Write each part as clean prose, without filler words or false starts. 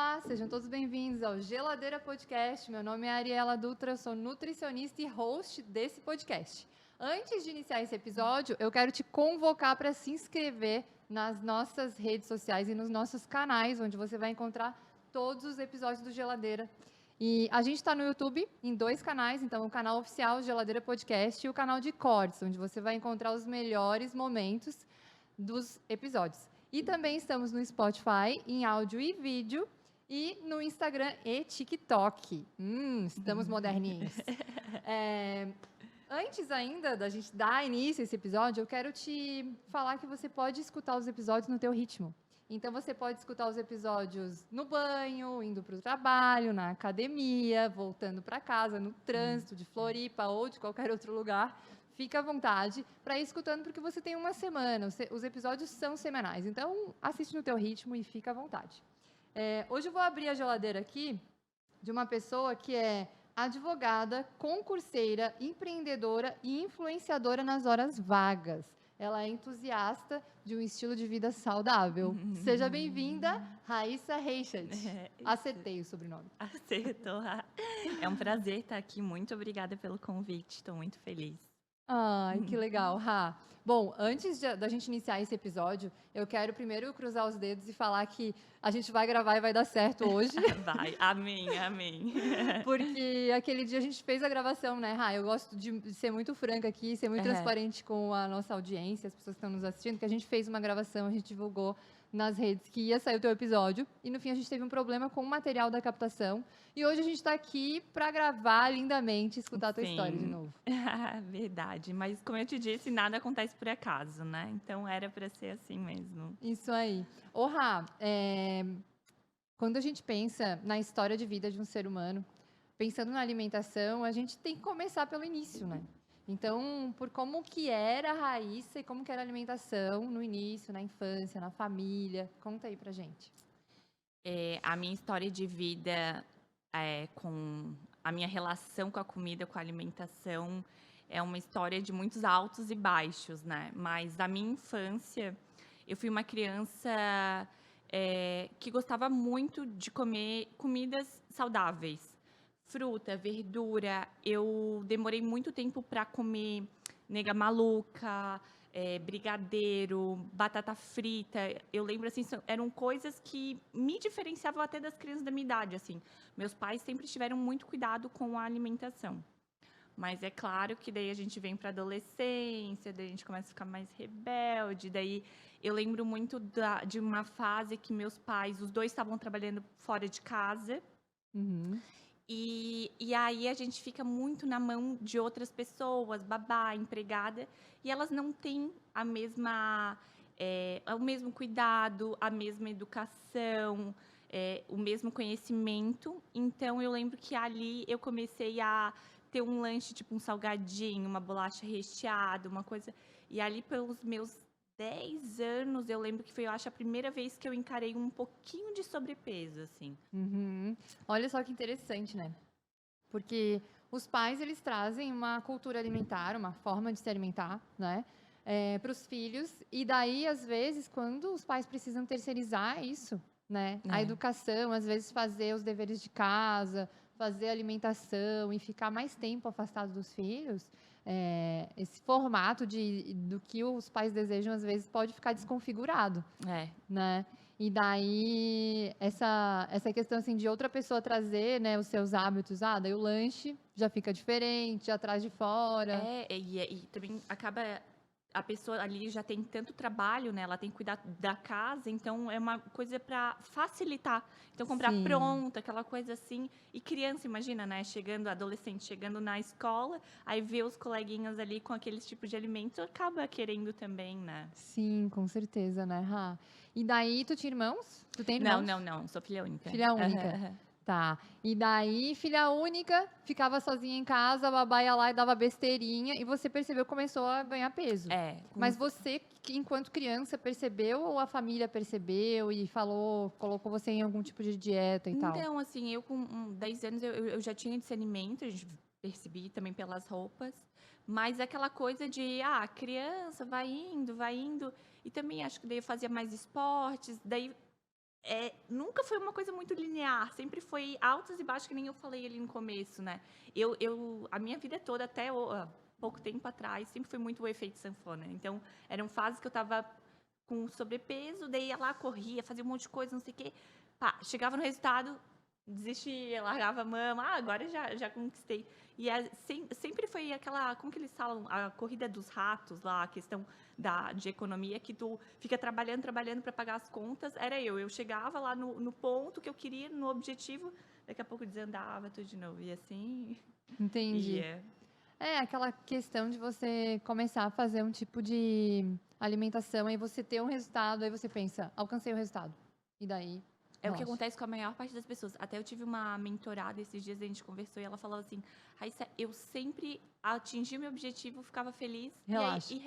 Olá, sejam todos bem-vindos ao Geladeira Podcast. Meu nome é Ariela Dutra, eu sou nutricionista e host desse podcast. Antes de iniciar esse episódio, eu quero te convocar para se inscrever nas nossas redes sociais e nos nossos canais, onde você vai encontrar todos os episódios do Geladeira. E a gente está no YouTube em 2 canais, então o canal oficial Geladeira Podcast e o canal de cortes, onde você vai encontrar os melhores momentos dos episódios. E também estamos no Spotify, em áudio e vídeo, e no Instagram e TikTok. Estamos moderninhos. Antes ainda da gente dar início a esse episódio, eu quero te falar que você pode escutar os episódios no teu ritmo. Então, você pode escutar os episódios no banho, indo para o trabalho, na academia, voltando para casa, no trânsito de Floripa ou de qualquer outro lugar. Fica à vontade para ir escutando, porque você tem uma semana. Os episódios são semanais. Então, assiste no teu ritmo e fica à vontade. Hoje eu vou abrir a geladeira aqui de uma pessoa que é advogada, concurseira, empreendedora e influenciadora nas horas vagas. Ela é entusiasta de um estilo de vida saudável. Seja bem-vinda, Raíssa Reichert. Acertei o sobrenome. Acertou. É um prazer estar aqui. Muito obrigada pelo convite. Estou muito feliz. Ai, que legal, Rá. Bom, antes da gente iniciar esse episódio, eu quero primeiro cruzar os dedos e falar que a gente vai gravar e vai dar certo hoje. Vai, amém, amém. Porque aquele dia a gente fez a gravação, né, Rá? Eu gosto de ser muito franca aqui, ser muito transparente com a nossa audiência, as pessoas que estão nos assistindo, que a gente fez uma gravação, a gente divulgou nas redes que ia sair o teu episódio, e no fim a gente teve um problema com o material da captação, e hoje a gente está aqui para gravar lindamente, escutar a tua história de novo. Verdade, mas como eu te disse, nada acontece por acaso, né? Então era para ser assim mesmo. Isso aí. Ô, Rá, quando a gente pensa na história de vida de um ser humano, pensando na alimentação, a gente tem que começar pelo início, né? Então, por como que era a Raíssa e como que era a alimentação no início, na infância, na família. Conta aí pra gente. A minha história de vida com a minha relação com a comida, com a alimentação, é uma história de muitos altos e baixos, né? Mas da minha infância, eu fui uma criança que gostava muito de comer comidas saudáveis. Fruta, verdura. Eu demorei muito tempo para comer nega maluca, brigadeiro, batata frita. Eu lembro, assim, eram coisas que me diferenciavam até das crianças da minha idade, assim. Meus pais sempre tiveram muito cuidado com a alimentação. Mas é claro que daí a gente vem para adolescência, daí a gente começa a ficar mais rebelde. Daí eu lembro muito de uma fase que meus pais, os dois estavam trabalhando fora de casa. Uhum. E aí a gente fica muito na mão de outras pessoas, babá, empregada, e elas não têm o mesmo cuidado, a mesma educação, o mesmo conhecimento. Então eu lembro que ali eu comecei a ter um lanche, tipo um salgadinho, uma bolacha recheada, uma coisa. E ali pelos meus 10 anos, eu lembro que foi, eu acho, a primeira vez que eu encarei um pouquinho de sobrepeso, assim. Uhum. Olha só que interessante, né? Porque os pais, eles trazem uma cultura alimentar, uma forma de se alimentar, né? Para os filhos. E daí, às vezes, quando os pais precisam terceirizar isso, né? A educação, às vezes fazer os deveres de casa, fazer a alimentação e ficar mais tempo afastado dos filhos, esse formato do que os pais desejam, às vezes, pode ficar desconfigurado, né? E daí, essa questão, assim, de outra pessoa trazer, né, os seus hábitos, daí o lanche já fica diferente, já traz de fora. E também acaba, a pessoa ali já tem tanto trabalho, né, ela tem que cuidar da casa, então é uma coisa para facilitar. Então, comprar Sim. pronto, aquela coisa assim. E criança, imagina, né, adolescente chegando na escola, aí vê os coleguinhas ali com aqueles tipos de alimento, acaba querendo também, né? Sim, com certeza, né, Rá? E daí, tu tinha irmãos? Tu tem irmãos? Não, sou filha única. Filha única. Tá. E daí, filha única, ficava sozinha em casa, a babá ia lá e dava besteirinha, e você percebeu que começou a ganhar peso. Mas você, enquanto criança, percebeu ou a família percebeu e colocou você em algum tipo de dieta e tal? Então, assim, eu com 10 anos, eu já tinha discernimento, a gente percebi também pelas roupas, mas aquela coisa de, criança, vai indo, e também acho que daí eu fazia mais esportes, daí nunca foi uma coisa muito linear, sempre foi altos e baixos, que nem eu falei ali no começo, né? A minha vida toda, até pouco tempo atrás, sempre foi muito o efeito sanfona. Então, eram fases que eu tava com sobrepeso, daí ia lá, corria, fazia um monte de coisa, não sei o quê. Pá, chegava no resultado, desistia, largava a mão. Agora já conquistei. E sempre foi aquela, como que eles falam? A corrida dos ratos lá, a questão de economia, que tu fica trabalhando para pagar as contas. Era eu chegava lá no ponto que eu queria, no objetivo, daqui a pouco desandava tudo de novo. E assim, Entendi. ia. É aquela questão de você começar a fazer um tipo de alimentação, aí você ter um resultado, aí você pensa, alcancei o resultado. E daí, É o que relaxa. acontece com a maior parte das pessoas. Até eu tive uma mentorada esses dias, a gente conversou e ela falava assim: Raíssa, eu sempre atingi o meu objetivo, ficava feliz Relaxa. e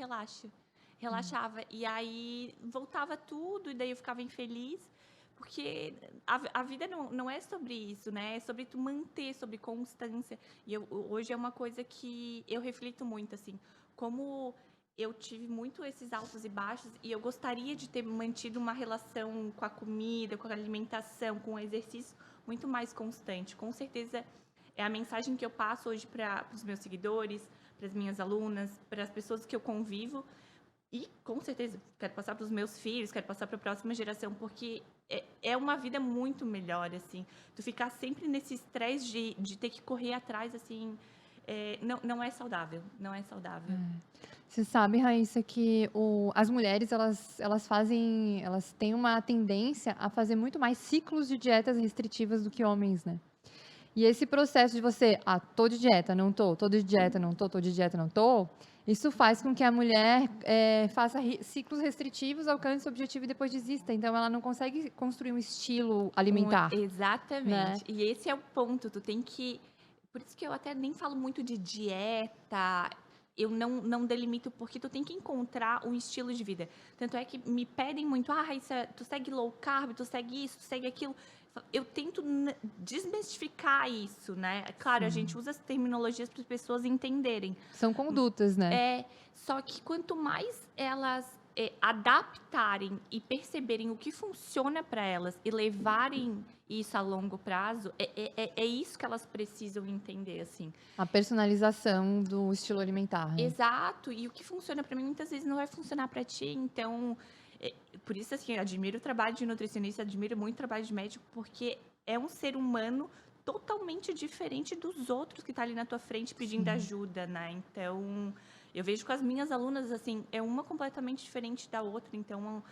relaxava. E aí voltava tudo, e daí eu ficava infeliz, porque a vida não é sobre isso, né? É sobre tu manter, sobre constância. E hoje é uma coisa que eu reflito muito, assim, como eu tive muito esses altos e baixos, e eu gostaria de ter mantido uma relação com a comida, com a alimentação, com o exercício muito mais constante. Com certeza é a mensagem que eu passo hoje para os meus seguidores, para as minhas alunas, para as pessoas que eu convivo. E com certeza quero passar para os meus filhos, quero passar para a próxima geração, porque é uma vida muito melhor, assim. Tu ficar sempre nesse estresse de ter que correr atrás, assim, não é saudável. Não é saudável. Você sabe, Raíssa, que as mulheres, elas têm uma tendência a fazer muito mais ciclos de dietas restritivas do que homens, né? E esse processo de você, tô de dieta, não tô de dieta, não tô de dieta, não tô, isso faz com que a mulher faça ciclos restritivos, alcance o objetivo e depois desista. Então, ela não consegue construir um estilo alimentar, né? Exatamente. E esse é o ponto. Tu tem que. Por isso que eu até nem falo muito de dieta. Eu não delimito, porque tu tem que encontrar um estilo de vida. Tanto é que me pedem muito, Raíssa, tu segue low carb, tu segue isso, tu segue aquilo. Eu tento desmistificar isso, né? Claro, a gente usa as terminologias para as pessoas entenderem. São condutas, né? Só que quanto mais elas adaptarem e perceberem o que funciona para elas e levarem isso a longo prazo, é isso que elas precisam entender, assim. A personalização do estilo alimentar, né? Exato. E o que funciona para mim muitas vezes não vai funcionar para ti. Então, por isso, assim, eu admiro o trabalho de nutricionista, admiro muito o trabalho de médico, porque é um ser humano totalmente diferente dos outros que tá ali na tua frente pedindo ajuda, né? Então, eu vejo com as minhas alunas, assim, é uma completamente diferente da outra. Então,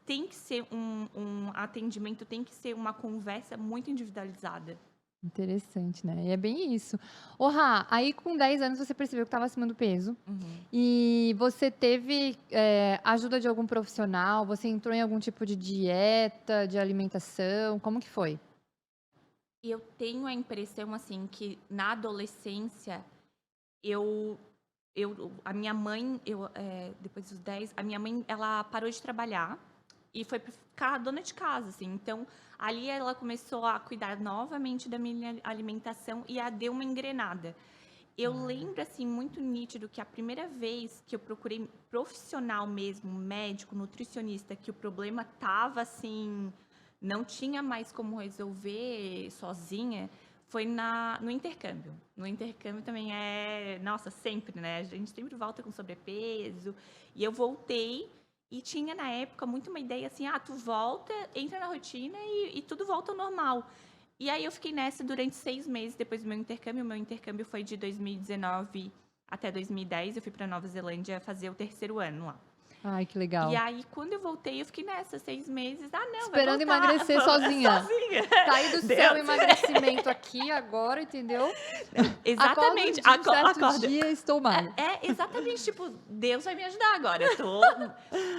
tem que ser um atendimento, tem que ser uma conversa muito individualizada. Interessante, né? E é bem isso. Ô, Rá, aí com 10 anos você percebeu que estava acima do peso. E você teve ajuda de algum profissional? Você entrou em algum tipo de dieta, de alimentação? Como que foi? Eu tenho a impressão, assim, que na adolescência, a minha mãe, depois dos 10, a minha mãe, ela parou de trabalhar e foi pra ficar dona de casa, assim. Então, ali ela começou a cuidar novamente da minha alimentação e deu uma engrenada. Eu lembro, assim, muito nítido que a primeira vez que eu procurei profissional mesmo, médico, nutricionista, que o problema tava, assim, não tinha mais como resolver sozinha, foi no intercâmbio. No intercâmbio também nossa, sempre, né? A gente sempre volta com sobrepeso. E eu voltei e tinha, na época, muito uma ideia assim, tu volta, entra na rotina e tudo volta ao normal. E aí eu fiquei nessa durante 6 meses depois do meu intercâmbio. O meu intercâmbio foi de 2019 até 2010. Eu fui para Nova Zelândia fazer o 3º ano lá. Ai, que legal. E aí, quando eu voltei, eu fiquei nessa 6 meses. Não, esperando vai voltar, emagrecer sozinha. Cair do céu, emagrecimento aqui agora, entendeu? Exatamente. Acordo dia estou mal. Exatamente. Tipo, Deus vai me ajudar agora. Eu tô...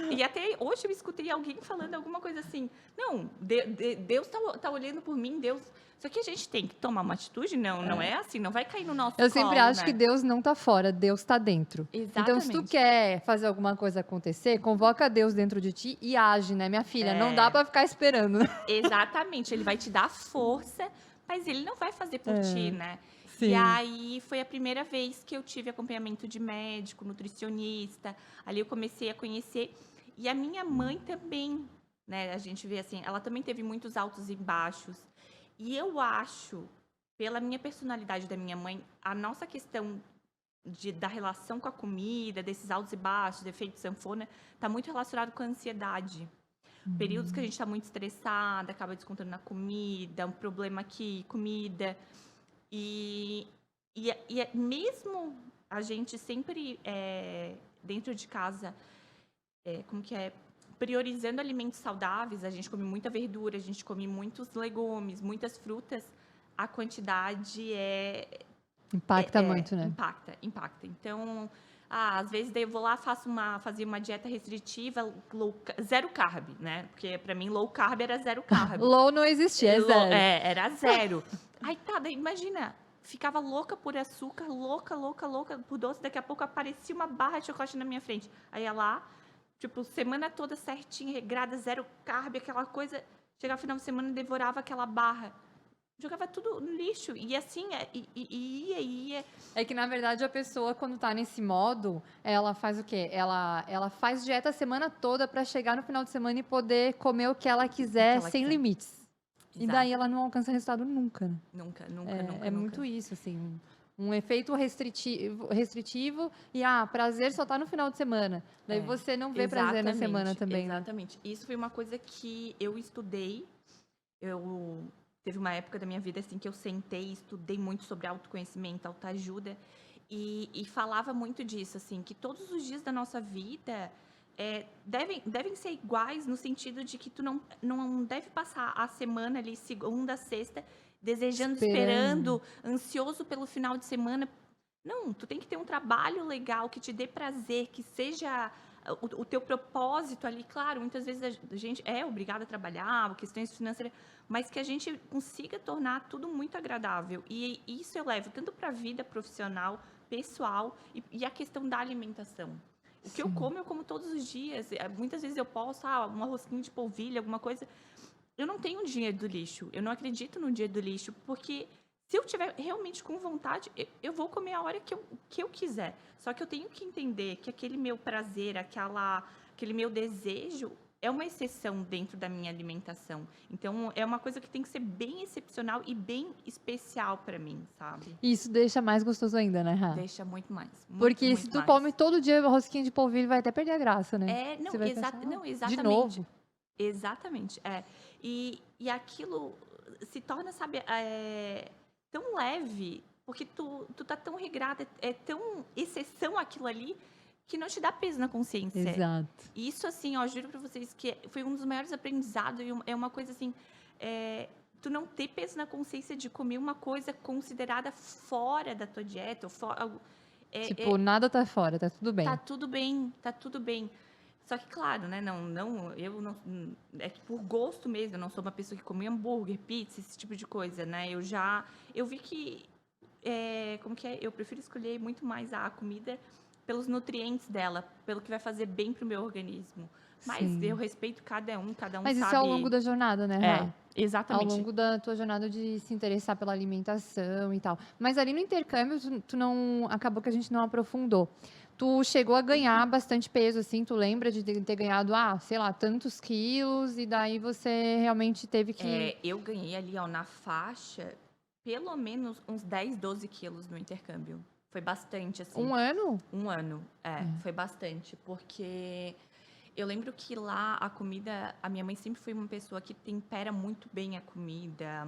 E até hoje eu escutei alguém falando alguma coisa assim. Não, Deus tá olhando por mim, Deus... Só que a gente tem que tomar uma atitude, não é assim, não vai cair no nosso colo, Eu sempre acho que Deus não tá fora, Deus tá dentro. Exatamente. Então, se tu quer fazer alguma coisa acontecer, convoca Deus dentro de ti e age, né, minha filha? Não dá pra ficar esperando. Exatamente, ele vai te dar força, mas ele não vai fazer por ti, né? Sim. E aí foi a primeira vez que eu tive acompanhamento de médico, nutricionista. Ali eu comecei a conhecer. E a minha mãe também né? A gente vê assim, ela também teve muitos altos e baixos. E eu acho, pela minha personalidade da minha mãe, a nossa questão da relação com a comida, desses altos e baixos, efeito sanfona, está muito relacionado com a ansiedade. Períodos que a gente está muito estressada, acaba descontando na comida, um problema aqui, comida. E, mesmo a gente sempre, dentro de casa, como que é? Priorizando alimentos saudáveis, a gente come muita verdura, a gente come muitos legumes, muitas frutas, a quantidade Impacta muito, né? impacta. Então, às vezes daí eu vou lá, fazia uma dieta restritiva, zero carb, né? Porque pra mim low carb era zero carb. Low não existia, é zero. Era zero. Aí tá, daí imagina, ficava louca por açúcar, louca por doce, daqui a pouco aparecia uma barra de chocolate na minha frente. Aí ia lá, tipo, semana toda certinha, regrada, zero carb, aquela coisa. Chegava no final de semana e devorava aquela barra. Jogava tudo no lixo. E assim, ia. É que, na verdade, a pessoa, quando tá nesse modo, ela faz o quê? Ela faz dieta a semana toda pra chegar no final de semana e poder comer o que ela quiser sem limites. E daí ela não alcança resultado nunca, né? Nunca. É muito isso, assim. Um efeito restritivo e, prazer só tá no final de semana. Daí você não vê prazer na semana também, né? Exatamente. Isso foi uma coisa que eu estudei. Teve uma época da minha vida assim que eu sentei, estudei muito sobre autoconhecimento, autoajuda e falava muito disso, assim, que todos os dias da nossa vida devem ser iguais no sentido de que tu não deve passar a semana ali, segunda, sexta, desejando, esperando, ansioso pelo final de semana. Não, tu tem que ter um trabalho legal que te dê prazer, que seja o teu propósito ali. Claro, muitas vezes a gente é obrigada a trabalhar, questões financeiras, mas que a gente consiga tornar tudo muito agradável. E isso eu levo tanto para a vida profissional, pessoal e a questão da alimentação. O que eu como todos os dias. Muitas vezes eu posso, uma rosquinha de polvilho, alguma coisa. Eu não tenho dinheiro do lixo. Eu não acredito no dinheiro do lixo, porque se eu tiver realmente com vontade, eu vou comer a hora que eu quiser. Só que eu tenho que entender que aquele meu prazer, aquele meu desejo é uma exceção dentro da minha alimentação. Então, é uma coisa que tem que ser bem excepcional e bem especial para mim, sabe? Isso deixa mais gostoso ainda, né, Rá? Deixa muito mais. Porque se tu come todo dia rosquinha de polvilho, vai até perder a graça, né? Não, exatamente. De novo. Exatamente, E aquilo se torna, sabe, tão leve, porque tu tá tão regrada, é tão exceção aquilo ali, que não te dá peso na consciência. Exato. E isso, assim, juro pra vocês que foi um dos maiores aprendizados, e é uma coisa assim, tu não ter peso na consciência de comer uma coisa considerada fora da tua dieta, nada tá fora, tá tudo bem. Tá tudo bem. Só que, claro, né, eu não, é que por gosto mesmo, eu não sou uma pessoa que come hambúrguer, pizza, esse tipo de coisa, né, eu vi que, eu prefiro escolher muito mais a comida pelos nutrientes dela, pelo que vai fazer bem pro meu organismo. Mas eu respeito cada um Mas sabe. isso é ao longo da jornada, né, Rá? Exatamente. Ao longo da tua jornada de se interessar pela alimentação e tal. Mas ali no intercâmbio, acabou que a gente não aprofundou. Tu chegou a ganhar bastante peso, assim, tu lembra de ter ganhado, sei lá, tantos quilos, e daí você realmente teve que... Eu ganhei ali, na faixa, pelo menos uns 10, 12 quilos no intercâmbio. Foi bastante, assim. Um ano? Um ano, foi bastante, porque eu lembro que lá a comida, a minha mãe sempre foi uma pessoa que tempera muito bem a comida,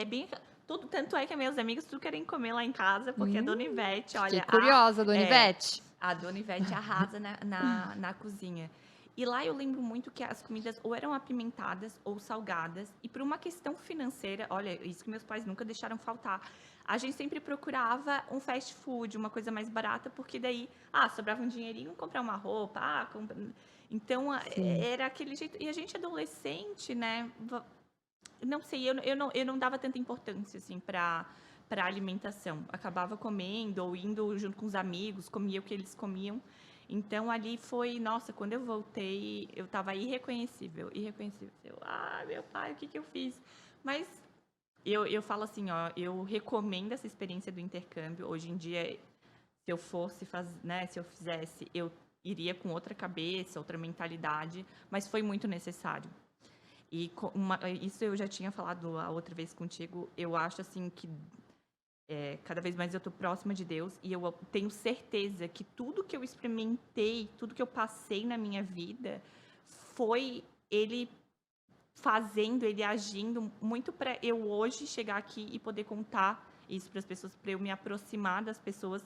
bem... Tanto é que meus amigos tudo querem comer lá em casa, porque a Dona Ivete, olha... Fiquei curiosa, Dona Ivete. A Dona Ivete arrasa na cozinha. E lá eu lembro muito que as comidas ou eram apimentadas ou salgadas. E por uma questão financeira, olha, isso que meus pais nunca deixaram faltar. A gente sempre procurava um fast food, uma coisa mais barata, porque daí, sobrava um dinheirinho, comprar uma roupa, Então, era aquele jeito. E a gente adolescente, né? Não sei, eu não dava tanta importância, assim, para alimentação. Acabava comendo ou indo junto com os amigos, comia o que eles comiam. Então, ali foi... Nossa, quando eu voltei, eu estava irreconhecível. Meu pai, o que eu fiz? Mas eu falo assim, eu recomendo essa experiência do intercâmbio. Hoje em dia, se eu fosse fazer, né, se eu fizesse, eu iria com outra cabeça, outra mentalidade, mas foi muito necessário. E isso eu já tinha falado a outra vez contigo. Eu acho assim que cada vez mais eu estou próxima de Deus e eu tenho certeza que tudo que eu experimentei, tudo que eu passei na minha vida, foi Ele fazendo, Ele agindo muito para eu hoje chegar aqui e poder contar isso para as pessoas, para eu me aproximar das pessoas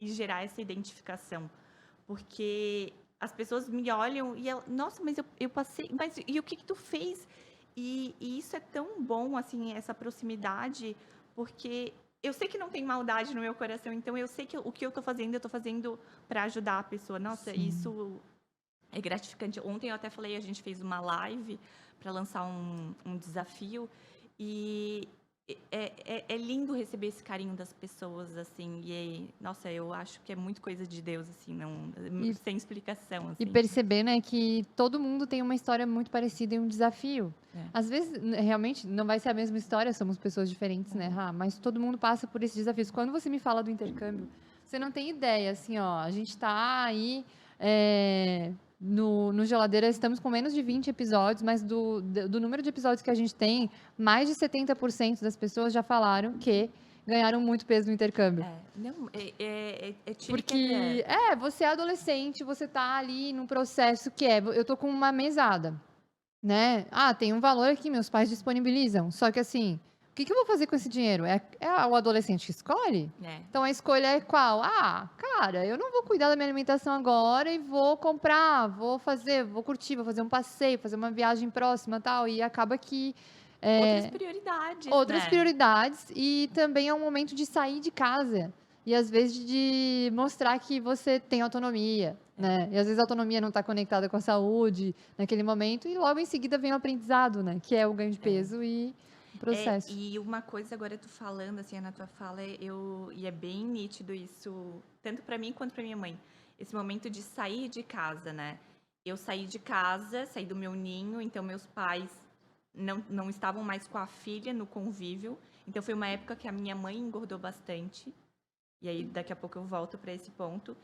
e gerar essa identificação. Porque as pessoas me olham e elas, nossa, mas eu passei, mas e o que tu fez? E isso é tão bom, assim, essa proximidade, porque eu sei que não tem maldade no meu coração, então eu sei que o que eu estou fazendo para ajudar a pessoa. Nossa, Sim. isso é gratificante. Ontem eu até falei, a gente fez uma live para lançar um desafio e é lindo receber esse carinho das pessoas, assim, nossa, eu acho que é muito coisa de Deus, assim, não, sem explicação, assim. E perceber, né, que todo mundo tem uma história muito parecida e um desafio. Às vezes, realmente, não vai ser a mesma história, somos pessoas diferentes, né, Rá? Mas todo mundo passa por esses desafios. Quando você me fala do intercâmbio, você não tem ideia, assim, ó, a gente tá aí no Geladeira, estamos com menos de 20 episódios, mas do número de episódios que a gente tem, mais de 70% das pessoas já falaram que ganharam muito peso no intercâmbio. Não, Porque, você é adolescente, você tá ali num processo que eu tô com uma mesada, né? Ah, tem um valor aqui, meus pais disponibilizam. Só que assim, o que eu vou fazer com esse dinheiro? É o adolescente que escolhe? Então a escolha é qual? Ah, cara, eu não vou cuidar da minha alimentação agora e vou comprar, vou curtir, vou fazer um passeio, fazer uma viagem próxima e tal. E acaba que outras prioridades e também é um momento de sair de casa e às vezes de mostrar que você tem autonomia, né? E às vezes a autonomia não está conectada com a saúde naquele momento e logo em seguida vem o aprendizado, né? Que é o ganho de peso e o processo. E uma coisa agora tu falando assim na tua fala, e é bem nítido isso, tanto para mim quanto para minha mãe. Esse momento de sair de casa, né? Eu saí de casa, saí do meu ninho, então meus pais não estavam mais com a filha no convívio. Então foi uma época que a minha mãe engordou bastante. E aí daqui a pouco eu volto para esse ponto.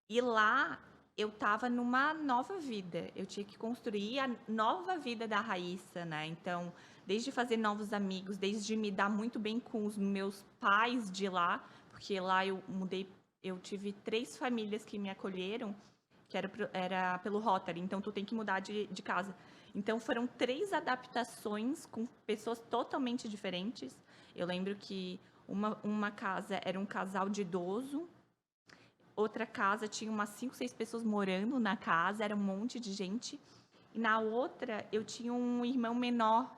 E lá eu estava numa nova vida. Eu tinha que construir a nova vida da Raíssa, né? Então, desde fazer novos amigos, desde me dar muito bem com os meus pais de lá, porque lá eu mudei, eu tive 3 famílias que me acolheram, que era pelo Rotary, então tu tem que mudar de casa. Então foram 3 adaptações com pessoas totalmente diferentes. Eu lembro que uma casa era um casal de idoso, outra casa tinha umas 5, 6 pessoas morando na casa, era um monte de gente. E na outra eu tinha um irmão menor,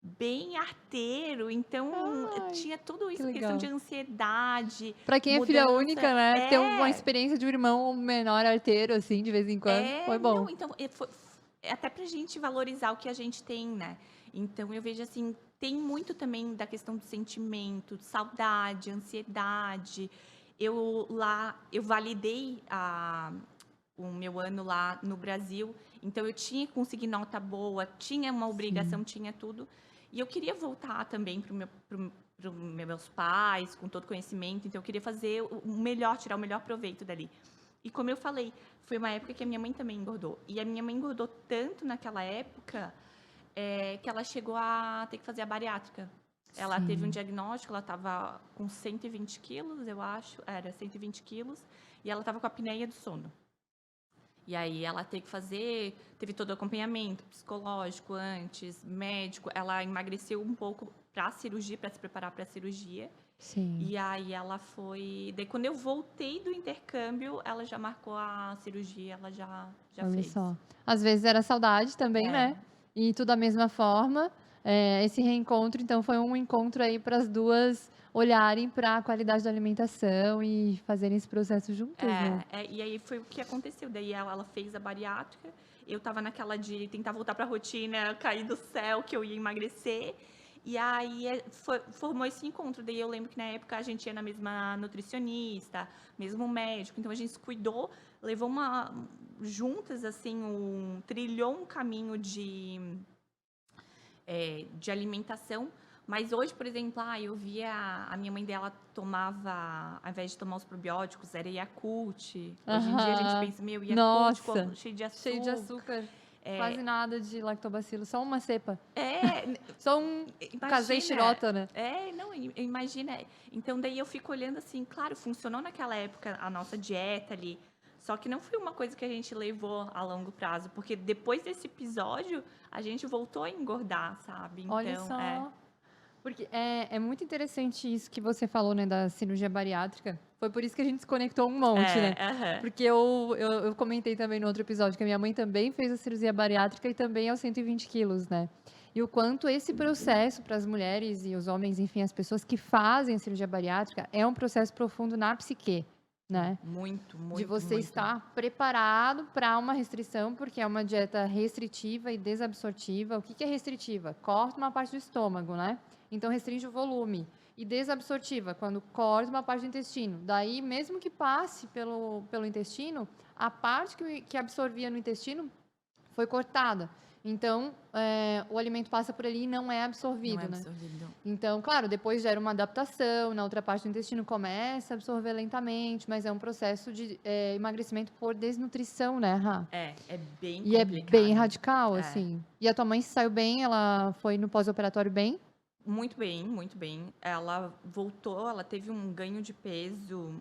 bem arteiro, então tinha tudo isso, questão de ansiedade. Pra quem é filha única, né? Ter uma experiência de um irmão menor arteiro, assim, de vez em quando, foi bom. Não, então, até pra gente valorizar o que a gente tem, né? Então, eu vejo assim, tem muito também da questão do sentimento, saudade, ansiedade. Eu validei o meu ano lá no Brasil, então eu tinha que conseguir nota boa, tinha uma obrigação, tinha tudo. E eu queria voltar também para meus pais, com todo conhecimento, então eu queria fazer o melhor, tirar o melhor proveito dali. E como eu falei, foi uma época que a minha mãe também engordou. E a minha mãe engordou tanto naquela época que ela chegou a ter que fazer a bariátrica. Ela teve um diagnóstico, ela estava com 120 quilos, eu acho, era 120 quilos, e ela estava com a apneia do sono. E aí ela teve todo o acompanhamento psicológico antes, médico, ela emagreceu um pouco para a cirurgia, para se preparar para a cirurgia. Sim. E aí ela foi... Daí quando eu voltei do intercâmbio, ela já marcou a cirurgia, ela já fez. Só. Às vezes era saudade também, né? E tudo da mesma forma. Esse reencontro, então, foi um encontro aí para as duas olharem para a qualidade da alimentação e fazerem esse processo juntas, né? E aí foi o que aconteceu. Daí ela fez a bariátrica, eu tava naquela de tentar voltar para a rotina, cair do céu, que eu ia emagrecer. E aí formou esse encontro. Daí eu lembro que na época a gente ia na mesma nutricionista, mesmo médico. Então a gente se cuidou, levou juntas, assim, trilhou um caminho de alimentação, Mas hoje, por exemplo, eu via a minha mãe dela tomava, ao invés de tomar os probióticos, era Yakult. Hoje em dia a gente Aham. pensa, meu, Yakult Nossa, cheio de cheio de açúcar. açúcar. Quase nada de lactobacillus, só uma cepa. É, Só um casei imagina. xirota, né? Não, imagina. Então daí eu fico olhando assim, claro, funcionou naquela época a nossa dieta ali. Só que não foi uma coisa que a gente levou a longo prazo, porque depois desse episódio a gente voltou a engordar, sabe? Olha Então, só. Porque é muito interessante isso que você falou, né, da cirurgia bariátrica. Foi por isso que a gente se conectou um monte, né? aham. Porque eu comentei também no outro episódio que a minha mãe também fez a cirurgia bariátrica e também aos 120 quilos, né? E o quanto esse processo para as mulheres e os homens, enfim, as pessoas que fazem a cirurgia bariátrica, é um processo profundo na psique, né? Muito, De muito, você muito. estar preparado para uma restrição, porque é uma dieta restritiva e desabsortiva. O que que é restritiva? Corta uma parte do estômago, né? Então restringe o volume. E desabsortiva, quando corta uma parte do intestino. Daí, mesmo que passe pelo intestino, a parte que absorvia no intestino foi cortada. Então, o alimento passa por ali e não é absorvido, Não é né? absorvido. Então, claro, depois gera uma adaptação, na outra parte do intestino começa a absorver lentamente, mas é um processo de emagrecimento por desnutrição, né, Rá? É bem E é complicado. bem radical, É. assim. E a tua mãe saiu bem? Ela foi no pós-operatório bem? Muito bem, muito bem. Ela voltou, ela teve um ganho de peso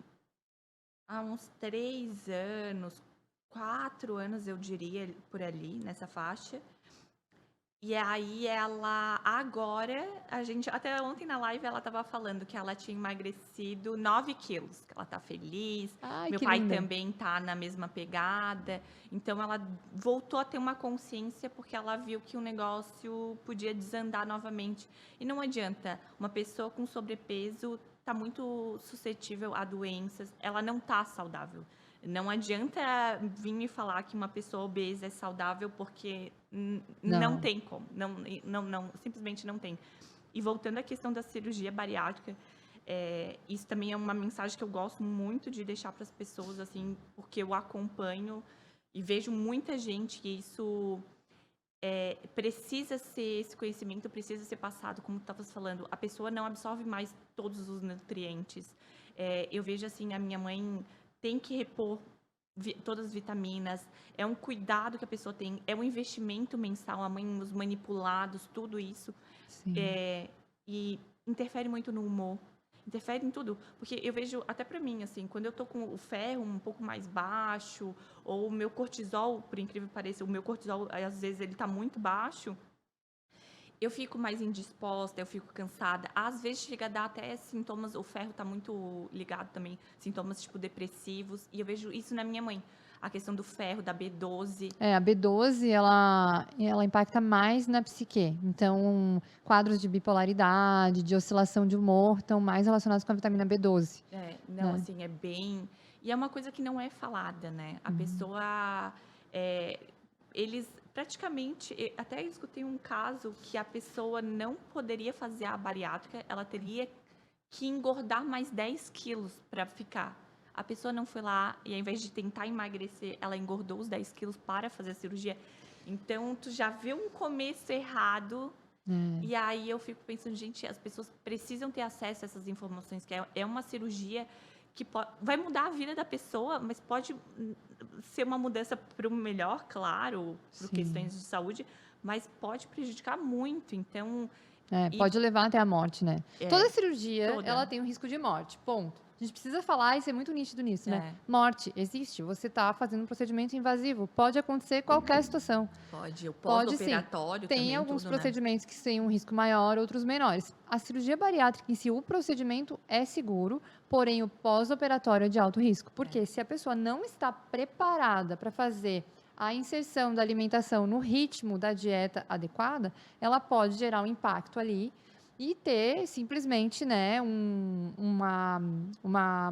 há uns 3 anos, 4 anos, eu diria, por ali, nessa faixa. E aí ela, agora, a gente, até ontem na live ela tava falando que ela tinha emagrecido 9 quilos, que ela tá feliz. Ai, Meu que pai linda. também tá na mesma pegada. Então ela voltou a ter uma consciência porque ela viu que o negócio podia desandar novamente. E não adianta, uma pessoa com sobrepeso tá muito suscetível a doenças, ela não tá saudável. Não adianta vir me falar que uma pessoa obesa é saudável porque não Não. tem como. Não, simplesmente não tem. E voltando à questão da cirurgia bariátrica, isso também é uma mensagem que eu gosto muito de deixar para as pessoas, assim, porque eu acompanho e vejo muita gente que isso precisa ser, esse conhecimento precisa ser passado, como tu estavas falando. A pessoa não absorve mais todos os nutrientes. Eu vejo assim, a minha mãe tem que repor todas as vitaminas, é um cuidado que a pessoa tem, é um investimento mensal, a mãe, os manipulados, tudo isso. Sim. E interfere muito no humor, interfere em tudo. Porque eu vejo, até pra mim, assim, quando eu tô com o ferro um pouco mais baixo, ou o meu cortisol, por incrível que pareça, o meu cortisol, às vezes, ele tá muito baixo, eu fico mais indisposta, eu fico cansada. Às vezes chega a dar até sintomas, o ferro tá muito ligado também, sintomas tipo depressivos. E eu vejo isso na minha mãe. A questão do ferro, da B12. A B12, ela impacta mais na psique. Então, quadros de bipolaridade, de oscilação de humor, estão mais relacionados com a vitamina B12. Não, Né? assim, é bem... E é uma coisa que não é falada, né? A pessoa... eles praticamente... Até escutei um caso que a pessoa não poderia fazer a bariátrica, ela teria que engordar mais 10 quilos para ficar. A pessoa não foi lá e, ao invés de tentar emagrecer, ela engordou os 10 quilos para fazer a cirurgia. Então, tu já vê um começo errado. E aí eu fico pensando, gente, as pessoas precisam ter acesso a essas informações, que é uma cirurgia que vai mudar a vida da pessoa, mas pode ser uma mudança para o melhor, claro, por questões de saúde, mas pode prejudicar muito. Então... Pode levar até a morte, né? Toda cirurgia, toda. ela tem um risco de morte, ponto. A gente precisa falar e ser muito nítido nisso, né? Morte, existe. Você está fazendo um procedimento invasivo. Pode acontecer qualquer situação. Pode, o Pode sim. pós-operatório Tem também, alguns tudo, né? procedimentos que têm um risco maior, outros menores. A cirurgia bariátrica em si, o procedimento é seguro, porém o pós-operatório é de alto risco. Porque se a pessoa não está preparada para fazer a inserção da alimentação no ritmo da dieta adequada, ela pode gerar um impacto ali e ter simplesmente, né, uma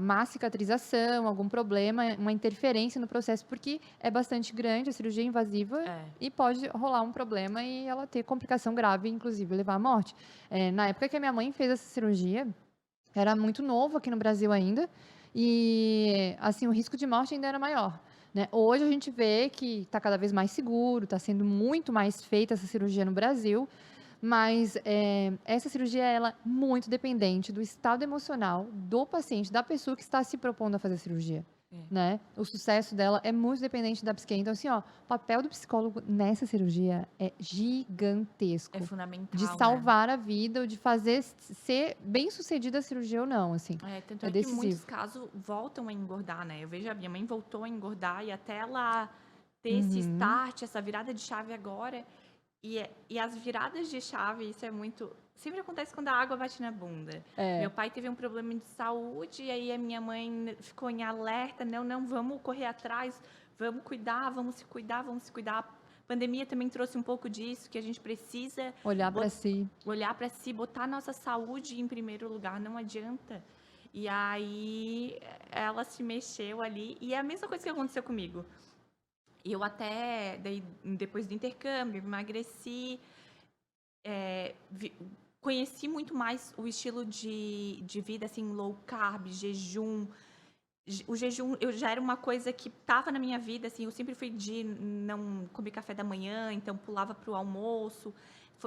má cicatrização, algum problema, uma interferência no processo, porque é bastante grande, a cirurgia é invasiva e pode rolar um problema e ela ter complicação grave, inclusive levar à morte. Na época que a minha mãe fez essa cirurgia, era muito novo aqui no Brasil ainda, e assim, o risco de morte ainda era maior. Né? Hoje a gente vê que está cada vez mais seguro, está sendo muito mais feita essa cirurgia no Brasil, Mas essa cirurgia, ela é muito dependente do estado emocional do paciente, da pessoa que está se propondo a fazer a cirurgia. É. Né? O sucesso dela é muito dependente da psique. Então, assim, ó, o papel do psicólogo nessa cirurgia é gigantesco. É De fundamental, né? salvar a vida ou de fazer ser bem sucedida a cirurgia ou não, assim. Tanto É é que em muitos decisivo. casos voltam a engordar, né? Eu vejo a minha mãe voltou a engordar e até ela ter esse Uhum. start, essa virada de chave agora. E as viradas de chave, isso é muito. Sempre acontece quando a água bate na bunda. É. Meu pai teve um problema de saúde, e aí a minha mãe ficou em alerta: não, não, vamos correr atrás, vamos cuidar, vamos se cuidar, vamos se cuidar. A pandemia também trouxe um pouco disso, que a gente precisa Olhar para si. olhar para si, botar a nossa saúde em primeiro lugar, não adianta. E aí ela se mexeu ali, e é a mesma coisa que aconteceu comigo. Eu até, depois do intercâmbio, emagreci, conheci muito mais o estilo de vida, assim, low carb, jejum. O jejum, eu já era uma coisa que estava na minha vida, assim, eu sempre fui de não comer café da manhã, então pulava para o almoço.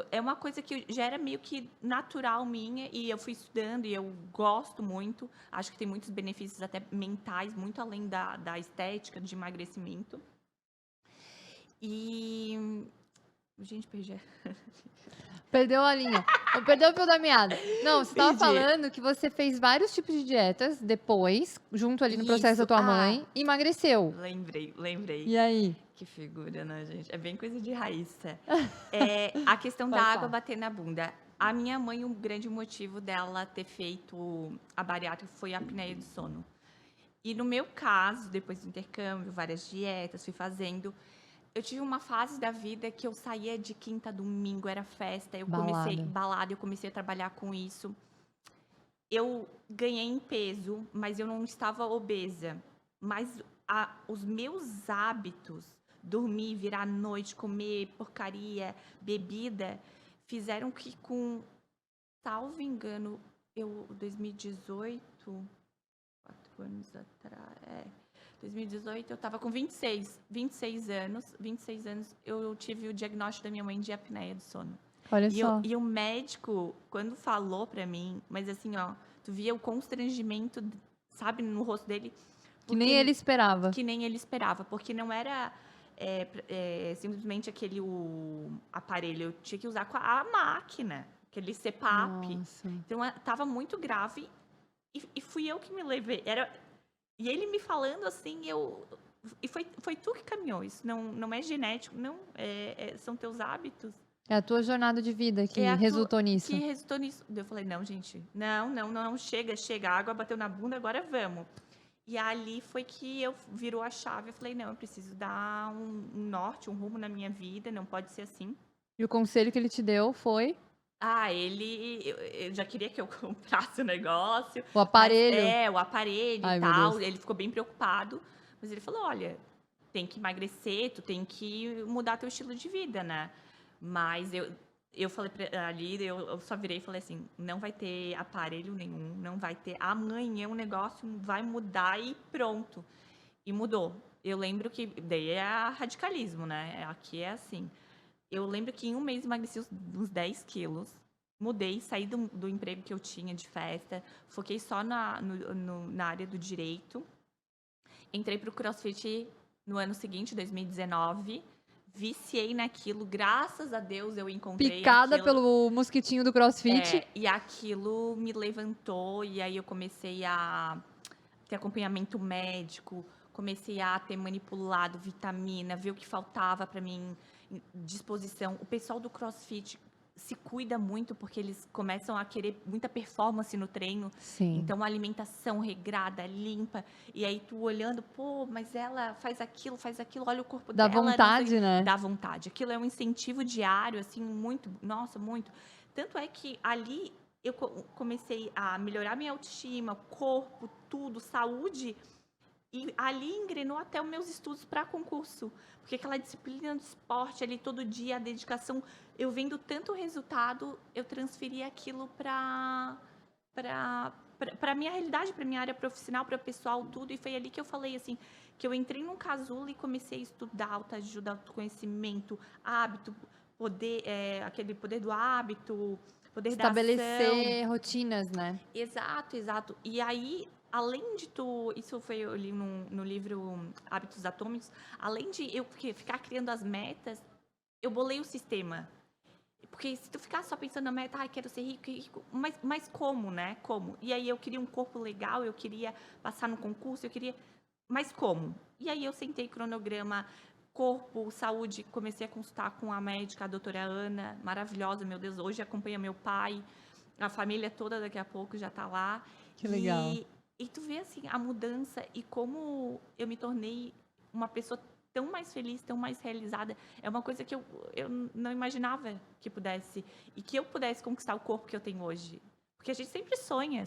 É uma coisa que já era meio que natural minha, e eu fui estudando, e eu gosto muito. Acho que tem muitos benefícios até mentais, muito além da estética, de emagrecimento. E... Gente, perdi. Perdeu a linha. Perdeu o fio da meada. Não, você estava Perdi. falando que você fez vários tipos de dietas depois, junto ali no processo da Isso. tua mãe, e emagreceu. Lembrei. E aí? Que figura, né, gente? É bem coisa de Raíssa. A questão da Pode água falar. bater na bunda. A minha mãe, um grande motivo dela ter feito a bariátrica foi a apneia do sono. E no meu caso, depois do intercâmbio, várias dietas, fui fazendo. Eu tive uma fase da vida que eu saía de quinta a domingo, era festa, balada, eu comecei a trabalhar com isso. Eu ganhei em peso, mas eu não estava obesa. Mas os meus hábitos, dormir, virar à noite, comer porcaria, bebida, fizeram que salvo engano, 2018, 4 anos atrás, 2018 eu estava com 26 anos, eu tive o diagnóstico da minha mãe de apneia do sono. Olha só. E o médico, quando falou pra mim, mas assim, ó, tu via o constrangimento, sabe, no rosto dele. Que nem ele esperava. Que nem ele esperava, porque não era simplesmente aquele aparelho, eu tinha que usar com a máquina, aquele CPAP. Nossa. Então, estava muito grave e fui eu que me levei. E ele me falando assim, e foi tu que caminhou, isso não é genético, não, são teus hábitos. É a tua jornada de vida que resultou nisso. Que resultou nisso. Eu falei, não, gente, não, chega, a água bateu na bunda, agora vamos. E ali foi que virou a chave, eu falei, não, eu preciso dar um norte, um rumo na minha vida, não pode ser assim. E o conselho que ele te deu foi? Eu já queria que eu comprasse o negócio. O aparelho. O aparelho e tal. Ele ficou bem preocupado. Mas ele falou, olha, tem que emagrecer, tu tem que mudar teu estilo de vida, né? Mas eu falei ali, eu só virei e falei assim, não vai ter aparelho nenhum, não vai ter. Amanhã o negócio vai mudar e pronto. E mudou. Eu lembro que, daí é radicalismo, né? Aqui é assim. Eu lembro que em um mês emagreci uns 10 quilos. Mudei, saí do emprego que eu tinha de festa. Foquei só na área do direito. Entrei pro CrossFit no ano seguinte, 2019. Viciei naquilo. Graças a Deus eu encontrei Picada aquilo. pelo mosquitinho do CrossFit. E aquilo me levantou. E aí eu comecei a ter acompanhamento médico. Comecei a ter manipulado vitamina, ver o que faltava para mim, disposição. O pessoal do CrossFit se cuida muito porque eles começam a querer muita performance no treino. Sim. Então, alimentação regrada, limpa. E aí, tu olhando, pô, mas ela faz aquilo, olha o corpo Dá dela. vontade, né? Dá vontade. Aquilo é um incentivo diário, assim, muito, nossa, muito. Tanto é que ali eu comecei a melhorar minha autoestima, corpo, tudo, saúde. E ali engrenou até os meus estudos para concurso. Porque aquela disciplina do esporte ali todo dia, a dedicação, eu vendo tanto resultado, eu transferi aquilo para a minha realidade, para minha área profissional, para o pessoal, tudo. E foi ali que eu falei assim, que eu entrei num casulo e comecei a estudar autoajuda, autoconhecimento, hábito, aquele poder do hábito, poder da ação. Estabelecer rotinas, né? Exato, exato. E aí, além de isso foi eu li no livro Hábitos Atômicos, além de eu ficar criando as metas, eu bolei o sistema. Porque se tu ficar só pensando na meta, quero ser rico, mas como, né? Como? E aí eu queria um corpo legal, eu queria passar no concurso, mas como? E aí eu sentei cronograma, corpo, saúde, comecei a consultar com a médica, a doutora Ana, maravilhosa, meu Deus, hoje acompanha meu pai, a família toda daqui a pouco já tá lá. Que legal. E tu vê, assim, a mudança e como eu me tornei uma pessoa tão mais feliz, tão mais realizada. É uma coisa que eu não imaginava que pudesse. E que eu pudesse conquistar o corpo que eu tenho hoje. Porque a gente sempre sonha.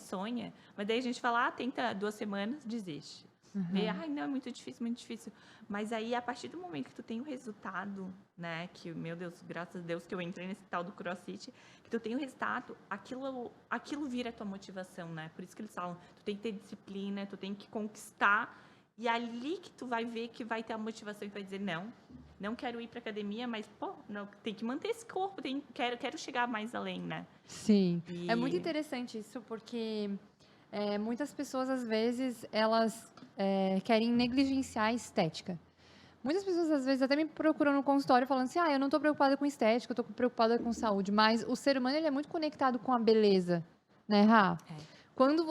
Mas daí a gente fala, tenta 2 semanas, desiste. Vê, não, é muito difícil, muito difícil. Mas aí, a partir do momento que tu tem o resultado, né? Que, meu Deus, graças a Deus que eu entrei nesse tal do CrossFit, que tu tem o resultado, aquilo vira a tua motivação, né? Por isso que eles falam, tu tem que ter disciplina, tu tem que conquistar. E é ali que tu vai ver que vai ter a motivação e tu vai dizer, não quero ir pra academia, mas, não, tem que manter esse corpo, quero chegar mais além, né? Sim. É muito interessante isso, porque muitas pessoas, às vezes, elas querem negligenciar a estética. Muitas pessoas, às vezes, até me procuram no consultório falando assim, eu não estou preocupada com estética, eu estou preocupada com saúde. Mas o ser humano, ele é muito conectado com a beleza, né, Rá? Quando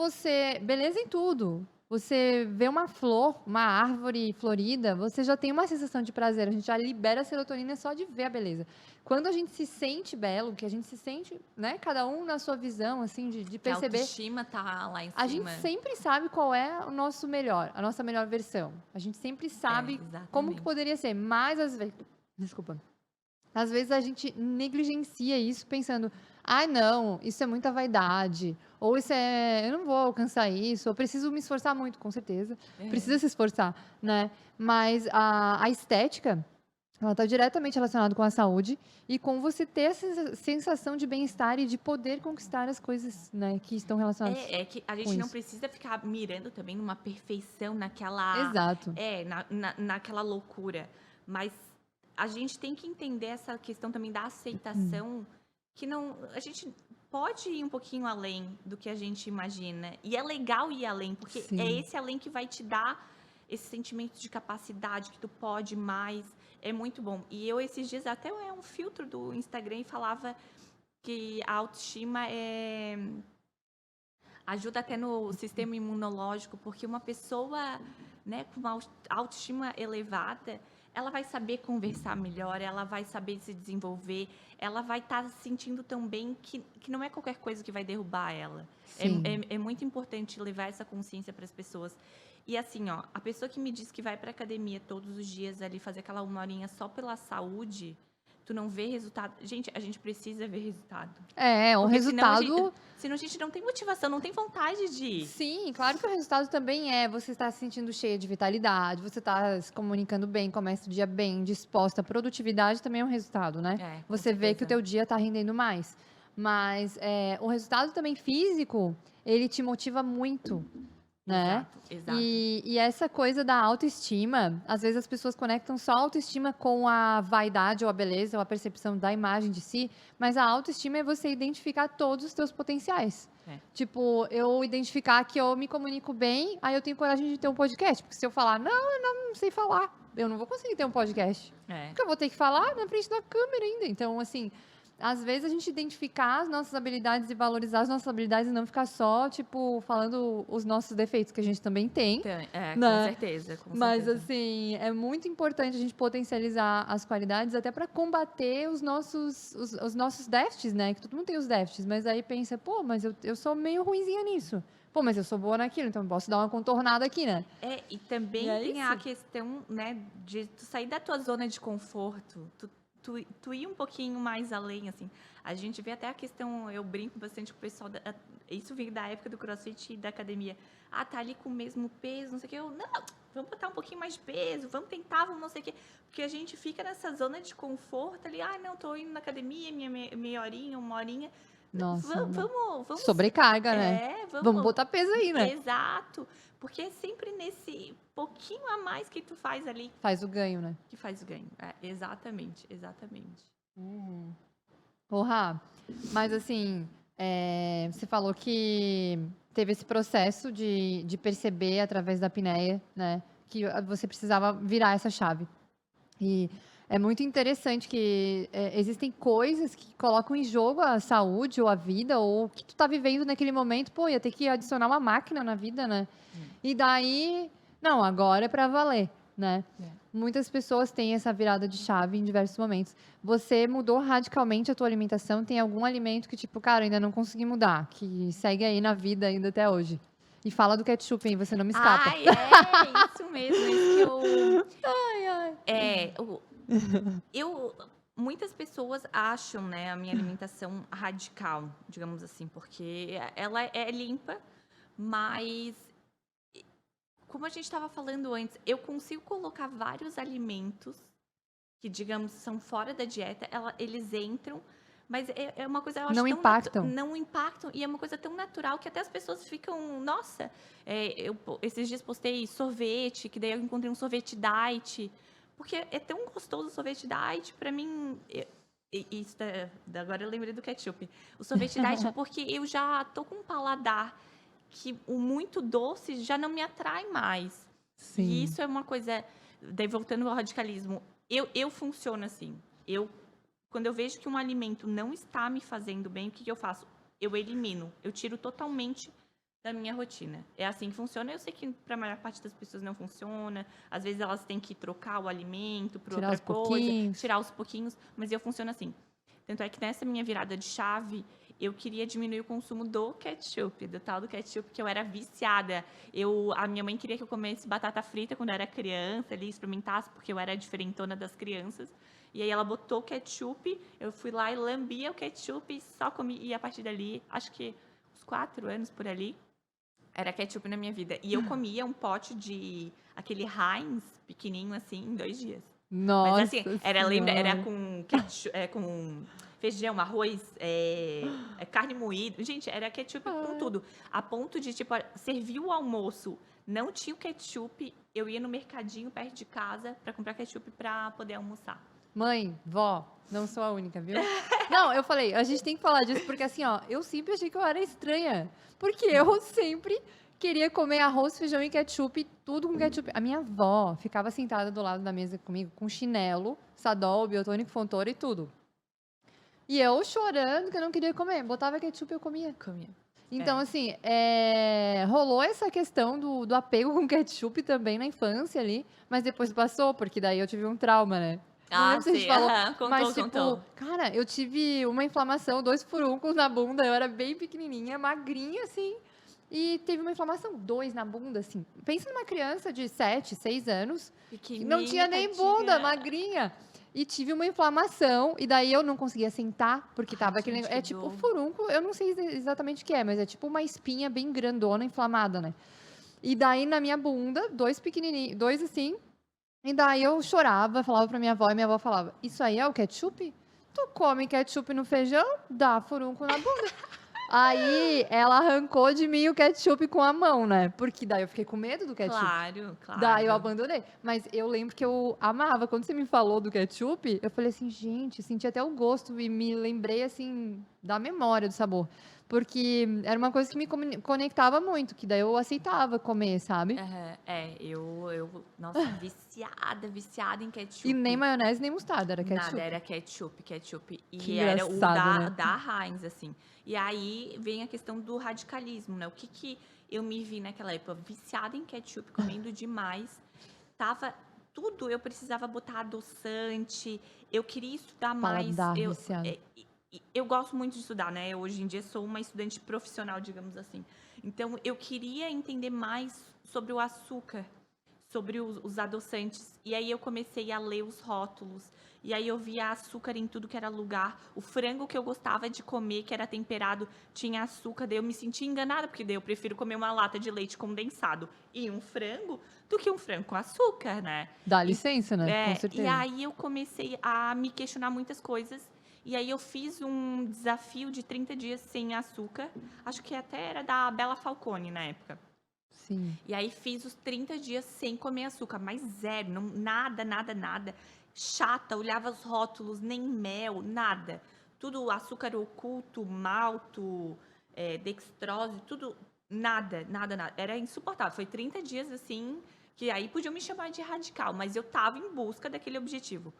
beleza em tudo. Você vê uma flor, uma árvore florida, você já tem uma sensação de prazer. A gente já libera serotonina só de ver a beleza. Quando a gente se sente belo, que a gente se sente, né, cada um na sua visão, assim, de perceber. A autoestima tá lá em cima. A gente sempre sabe qual é o nosso melhor, a nossa melhor versão. A gente sempre sabe como que poderia ser. Mas, às vezes... Desculpa. Às vezes a gente negligencia isso pensando, não, isso é muita vaidade, ou eu não vou alcançar isso, eu preciso me esforçar muito, com certeza, precisa se esforçar, né? Mas a estética, ela está diretamente relacionada com a saúde e com você ter essa sensação de bem-estar e de poder conquistar as coisas, né, que estão relacionadas. É que a gente não precisa ficar mirando também numa perfeição, naquela... Exato. Naquela loucura, mas a gente tem que entender essa questão também da aceitação, que a gente pode ir um pouquinho além do que a gente imagina. E é legal ir além, porque é esse além que vai te dar esse sentimento de capacidade, que tu pode mais. É muito bom. E eu, esses dias, até um filtro do Instagram e falava que a autoestima ajuda até no sistema imunológico, porque uma pessoa, né, com uma autoestima elevada, ela vai saber conversar melhor, ela vai saber se desenvolver, ela vai estar se sentindo tão bem que não é qualquer coisa que vai derrubar ela. É muito importante levar essa consciência para as pessoas. E assim, a pessoa que me diz que vai para academia todos os dias ali fazer aquela 1 horinha só pela saúde, tu não vê resultado. Gente, a gente precisa ver resultado. O resultado... Senão a gente não tem motivação, não tem vontade de ir. Sim, claro que o resultado também você está se sentindo cheia de vitalidade, você está se comunicando bem, começa o dia bem, disposta. A produtividade também é um resultado, né? Você vê que o teu dia está rendendo mais. Mas o resultado também físico, ele te motiva muito, né? Exato. E essa coisa da autoestima, às vezes as pessoas conectam só a autoestima com a vaidade ou a beleza ou a percepção da imagem de si, mas a autoestima é você identificar todos os teus potenciais. Tipo, eu identificar que eu me comunico bem, aí eu tenho coragem de ter um podcast, porque se eu falar, eu não sei falar, eu não vou conseguir ter um podcast. Porque eu vou ter que falar na frente da câmera ainda. Então, assim, às vezes a gente identificar as nossas habilidades e valorizar as nossas habilidades e não ficar só, tipo, falando os nossos defeitos, que a gente também tem. Né? Com certeza. Mas, assim, é muito importante a gente potencializar as qualidades até para combater os nossos déficits, né? Que todo mundo tem os déficits, mas aí pensa, mas eu sou meio ruinzinha nisso. Mas eu sou boa naquilo, então eu posso dar uma contornada aqui, né? E também tem a questão, né, de tu sair da tua zona de conforto, tu ir um pouquinho mais além, assim. A gente vê até a questão, eu brinco bastante com o pessoal, isso vem da época do CrossFit e da academia. Tá ali com o mesmo peso, não sei o que. Não, vamos botar um pouquinho mais de peso, vamos tentar, vamos não sei o que. Porque a gente fica nessa zona de conforto ali, não, tô indo na academia, meia horinha, 1 horinha. Nossa, vamos... Sobrecarga, né? Vamos botar peso aí, né? Exato. Porque é sempre nesse pouquinho a mais que tu faz ali. Faz o ganho, né? Que faz o ganho. Exatamente. Ô, Rá, mas assim, você falou que teve esse processo de perceber através da apneia, né? Que você precisava virar essa chave. E é muito interessante que existem coisas que colocam em jogo a saúde ou a vida, ou o que tu tá vivendo naquele momento. Pô, ia ter que adicionar uma máquina na vida, né? E daí, não, agora é pra valer, né? Muitas pessoas têm essa virada de chave em diversos momentos. Você mudou radicalmente a tua alimentação? Tem algum alimento que, tipo, cara, ainda não consegui mudar, que segue aí na vida ainda até hoje? E fala do ketchup, hein? Você não me escapa. Ai, é isso mesmo, isso que eu Ai, ai. eu muitas pessoas acham, né, a minha alimentação radical, digamos assim, porque ela é limpa, mas como a gente estava falando antes, eu consigo colocar vários alimentos que, digamos, são fora da dieta, eles entram, mas é uma coisa, eu acho Não tão impactam. não impactam, e é uma coisa tão natural que até as pessoas ficam, nossa, esses dias postei sorvete, que daí eu encontrei um sorvete diet, porque é tão gostoso o sorvete diet, pra mim, agora eu lembrei do ketchup, o sorvete diet, porque eu já tô com um paladar que o muito doce já não me atrai mais. E Sim. isso é uma coisa, daí voltando ao radicalismo, eu funciono assim. Quando eu vejo que um alimento não está me fazendo bem, o que eu faço? Eu elimino, eu tiro totalmente da minha rotina. É assim que funciona. Eu sei que para a maior parte das pessoas não funciona. Às vezes elas têm que trocar o alimento por Tirar outra os coisa, pouquinhos. tirar os pouquinhos, mas eu funciono assim. Tanto é que nessa minha virada de chave, eu queria diminuir o consumo do ketchup, do tal do ketchup, que eu era viciada. A minha mãe queria que eu comesse batata frita quando eu era criança, ali, experimentasse, porque eu era a diferentona das crianças. E aí ela botou ketchup, eu fui lá e lambia o ketchup e só comi. E a partir dali, acho que uns 4 anos por ali, era ketchup na minha vida. E eu comia um pote de aquele Heinz pequenininho assim em 2 dias. Mas assim, Nossa era Senhora. com ketchup, com feijão, arroz, carne moída. Gente, era ketchup com Ai. tudo. A ponto de, tipo, servir o almoço, não tinha o ketchup, eu ia no mercadinho perto de casa pra comprar ketchup pra poder almoçar. Mãe, vó, não sou a única, viu? Não, eu falei, a gente tem que falar disso porque assim, ó, eu sempre achei que eu era estranha. Porque eu sempre queria comer arroz, feijão e ketchup, tudo com ketchup. A minha avó ficava sentada do lado da mesa comigo com chinelo, Sadol, Biotônico, Fontoura e tudo. E eu chorando que eu não queria comer. Botava ketchup e eu comia. Comia. Então, assim, rolou essa questão do apego com ketchup também na infância ali, mas depois passou, porque daí eu tive um trauma, né? Não Ah, lembro se a gente sei. falou, Aham, mas contou, tipo, contou. cara, eu tive uma inflamação, 2 furuncos na bunda, eu era bem pequenininha, magrinha, assim, e teve uma inflamação, 2 na bunda, assim. Pensa numa criança de 7, 6 anos, que não tinha Pequenininha, nem bunda, tadinha. magrinha. E tive uma inflamação, e daí eu não conseguia sentar, porque tava aquele. Gente, que É tipo dor. furúnculo, eu não sei exatamente o que é, mas é tipo uma espinha bem grandona, inflamada, né? E daí na minha bunda, 2 pequenininhos, 2 assim. E daí eu chorava, falava pra minha avó, e minha avó falava: Isso aí é o ketchup? Tu come ketchup no feijão, dá furúnculo na bunda. Aí ela arrancou de mim o ketchup com a mão, né? Porque daí eu fiquei com medo do ketchup. Claro, Daí eu claro. abandonei. Mas eu lembro que eu amava. Quando você me falou do ketchup, eu falei assim, gente, senti até o gosto e me lembrei, assim, da memória do sabor. Porque era uma coisa que me conectava muito, que daí eu aceitava comer, sabe? Aham, nossa, viciada em E nem ketchup. maionese, nem mostarda, era Nada, ketchup. era ketchup. Que E era o engraçado, né? da Heinz, assim. E aí vem a questão do radicalismo, né? O que eu me vi naquela época? Viciada em ketchup, comendo demais. Tava tudo, eu precisava botar adoçante, eu queria estudar mais. Paladar viciado. Eu gosto muito de estudar, né? Hoje em dia sou uma estudante profissional, digamos assim. Então, eu queria entender mais sobre o açúcar, sobre os adoçantes. E aí eu comecei a ler os rótulos. E aí eu via açúcar em tudo que era lugar. O frango que eu gostava de comer, que era temperado, tinha açúcar. Daí eu me sentia enganada, porque daí eu prefiro comer uma lata de leite condensado e um frango do que um frango com açúcar, né? Dá E, licença, né? Com e certeza. aí eu comecei a me questionar muitas coisas. E aí eu fiz um desafio de 30 dias sem açúcar. Acho que até era da Bela Falcone na época. Sim. E aí fiz os 30 dias sem comer açúcar, mas zero, não, nada. chata, olhava os rótulos, nem mel, nada. Tudo açúcar oculto, malto, dextrose, tudo, nada, nada, nada. Era insuportável. Foi 30 dias assim, que aí podiam me chamar de radical, mas eu tava em busca daquele objetivo.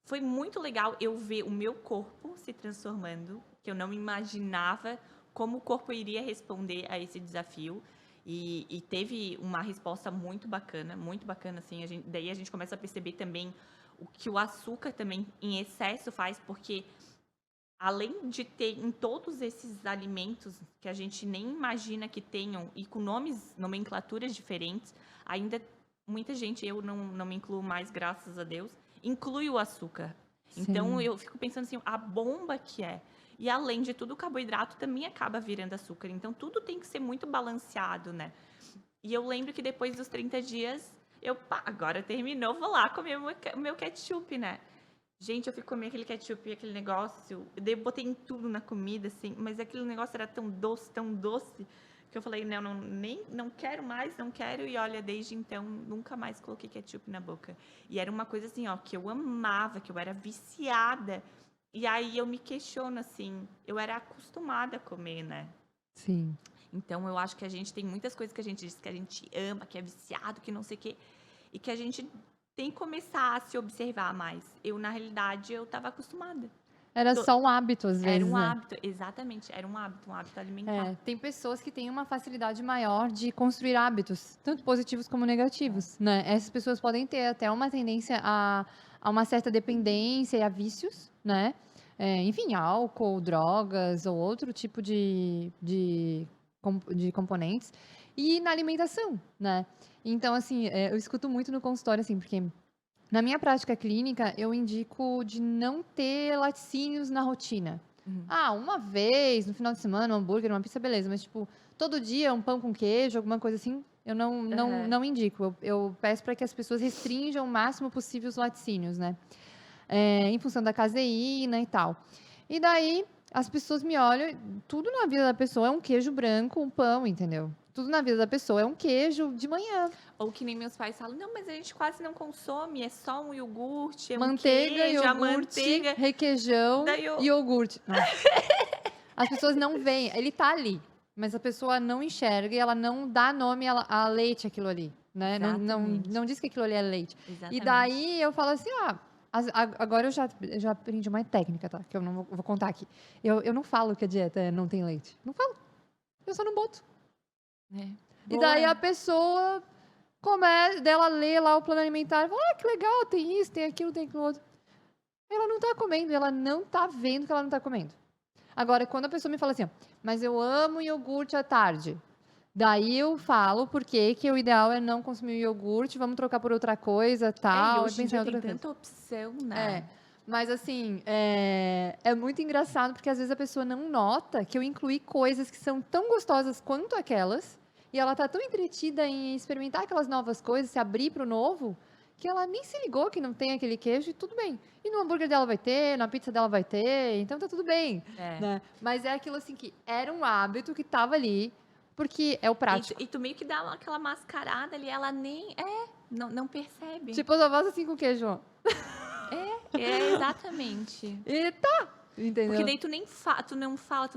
Foi muito legal eu ver o meu corpo se transformando, que eu não imaginava como o corpo iria responder a esse desafio. E teve uma resposta muito bacana, assim. Daí a gente começa a perceber também o que o açúcar também em excesso faz, porque além de ter em todos esses alimentos que a gente nem imagina que tenham, e com nomes, nomenclaturas diferentes, ainda muita gente, eu não me incluo mais, graças a Deus, inclui o açúcar. Então, Sim. eu fico pensando assim, a bomba que é. E além de tudo, o carboidrato também acaba virando açúcar. Então, tudo tem que ser muito balanceado, né? E eu lembro que depois dos 30 dias, pá, agora terminou, vou lá comer o meu ketchup, né? Gente, eu fui comer aquele ketchup e aquele negócio. Eu botei em tudo na comida, assim, mas aquele negócio era tão doce, que eu falei, não quero mais, não quero. E olha, desde então, nunca mais coloquei ketchup na boca. E era uma coisa assim, ó, que eu amava, que eu era viciada. E aí eu me questiono, assim, eu era acostumada a comer, né? Sim. Então, eu acho que a gente tem muitas coisas que a gente diz que a gente ama, que é viciado, que não sei o quê, e que a gente tem que começar a se observar mais. Eu, na realidade, eu estava acostumada. Era Tô- só um hábito, às Era vezes, um né? hábito, exatamente, era um hábito alimentar. Tem pessoas que têm uma facilidade maior de construir hábitos, tanto positivos como negativos, né? Essas pessoas podem ter até uma tendência a uma certa dependência e a vícios, né? Enfim, álcool, drogas ou outro tipo de componentes. E na alimentação, né? Então, assim, eu escuto muito no consultório, assim, porque na minha prática clínica, eu indico de não ter laticínios na rotina. Uhum. Ah, uma vez, no final de semana, um hambúrguer, uma pizza, beleza. Mas, tipo, todo dia um pão com queijo, alguma coisa assim, eu Aham. não indico. Eu peço para que as pessoas restringam o máximo possível os laticínios, né? Em função da caseína e tal. E daí, as pessoas me olham, tudo na vida da pessoa é um queijo branco, um pão, entendeu? Tudo na vida da pessoa é um queijo de manhã. Ou que nem meus pais falam, não, mas a gente quase não consome, é só um iogurte, é um Manteiga, queijo, a iogurte, manteiga. requeijão Daí eu, e iogurte. Nossa. As pessoas não veem, ele tá ali, mas a pessoa não enxerga e ela não dá nome a leite aquilo ali, né? exatamente, Não diz que aquilo ali é leite. E exatamente. daí eu falo assim, agora eu já aprendi uma técnica, tá? Que eu não vou contar aqui. Eu não falo que a dieta não tem leite. Não falo. Eu só não boto. É. E daí a Boa. pessoa começa, dela lê lá o plano alimentar, fala, que legal, tem isso, tem aquilo outro. Ela não tá comendo, ela não tá vendo que ela não tá comendo. Agora, quando a pessoa me fala assim, ó, mas eu amo iogurte à tarde. Daí eu falo porque que o ideal é não consumir iogurte, vamos trocar por outra coisa, E tal, e hoje em pensar em dia tem outra coisa. tanta opção, É, né? mas assim, é muito engraçado porque às vezes a pessoa não nota que eu incluí coisas que são tão gostosas quanto aquelas, e ela tá tão entretida em experimentar aquelas novas coisas, se abrir pro novo, que ela nem se ligou que não tem aquele queijo e tudo bem. E no hambúrguer dela vai ter, na pizza dela vai ter, então tá tudo bem, É. né? Mas é aquilo assim que era um hábito que tava ali, porque é o prático. E tu meio que dá aquela mascarada ali, ela nem. Não percebe. Tipo, eu só faço assim com queijo, ó. Exatamente. E tá, Porque entendeu? daí tu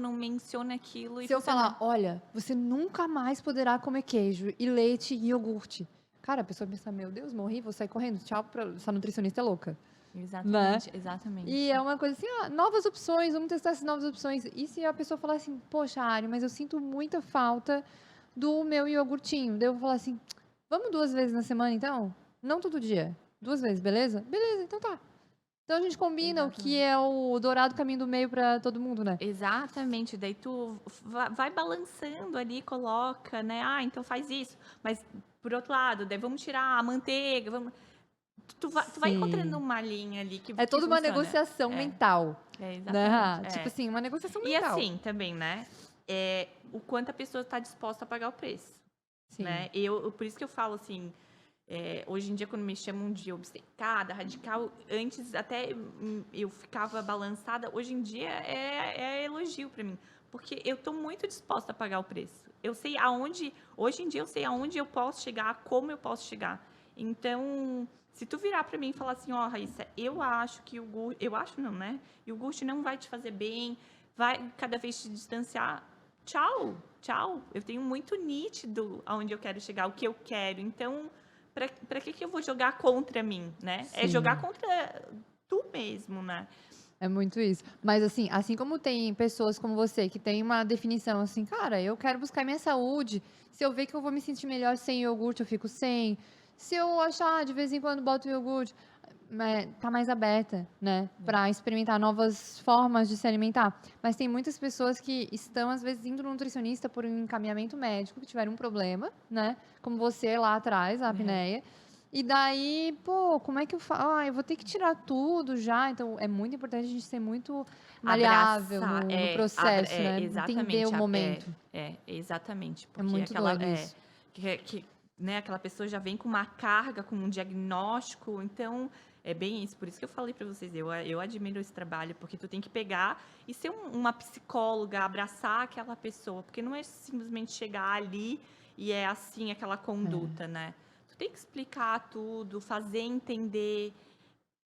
não menciona aquilo e Se eu funciona. falar, olha, você nunca mais poderá comer queijo e leite e iogurte. Cara, a pessoa pensa, meu Deus, morri, vou sair correndo. Tchau, essa nutricionista é louca. Né? Exatamente, exatamente. E é uma coisa assim, novas opções, vamos testar essas novas opções. E se a pessoa falar assim, poxa, Ari, mas eu sinto muita falta do meu iogurtinho. Daí eu vou falar assim, vamos 2 vezes na semana então? Não todo dia. 2 vezes, beleza? Beleza, então tá. Então a gente combina o que Exatamente. é o dourado caminho do meio pra todo mundo, né? Exatamente, daí tu vai balançando ali, coloca, né? Ah, então faz isso. Mas, por outro lado, daí vamos tirar a manteiga, tu vai encontrando Sim. uma linha ali que, É que toda uma funciona. negociação mental, né? Exatamente. Tipo assim, uma negociação E mental. assim, também, né? O quanto a pessoa está disposta a pagar o preço, Sim. né? Por isso que eu falo assim, hoje em dia, quando me chamam de obcecada, radical, antes até eu ficava balançada, hoje em dia é elogio para mim, porque eu estou muito disposta a pagar o preço. Eu sei hoje em dia eu sei aonde eu posso chegar, como eu posso chegar. Então, Se tu virar pra mim e falar assim, ó, Raíssa, eu acho que o iogurte, eu acho não, né? Iogurte não vai te fazer bem, vai cada vez te distanciar. Tchau, tchau. Eu tenho muito nítido aonde eu quero chegar, o que eu quero. Então, pra que eu vou jogar contra mim, né? É jogar Sim. contra tu mesmo, né? É muito isso. Mas assim como tem pessoas como você que tem uma definição assim, cara, eu quero buscar minha saúde. Se eu ver que eu vou me sentir melhor sem iogurte, eu fico sem. Se eu achar de vez em quando boto iogurte, tá mais aberta, né, para experimentar novas formas de se alimentar. Mas tem muitas pessoas que estão às vezes indo no nutricionista por um encaminhamento médico, que tiveram um problema, né, como você lá atrás, a apneia. E daí, pô, como é que eu faço? Ah, eu vou ter que tirar tudo já. Então, é muito importante a gente ser muito maleável Abraçar, no processo, né? Entender o exatamente, momento. exatamente, É porque muito doido isso. né, aquela pessoa já vem com uma carga, com um diagnóstico, então é bem isso, por isso que eu falei para vocês, eu admiro esse trabalho, porque tu tem que pegar e ser uma psicóloga, abraçar aquela pessoa, porque não é simplesmente chegar ali e é assim aquela conduta, né? Tu tem que explicar tudo, fazer entender,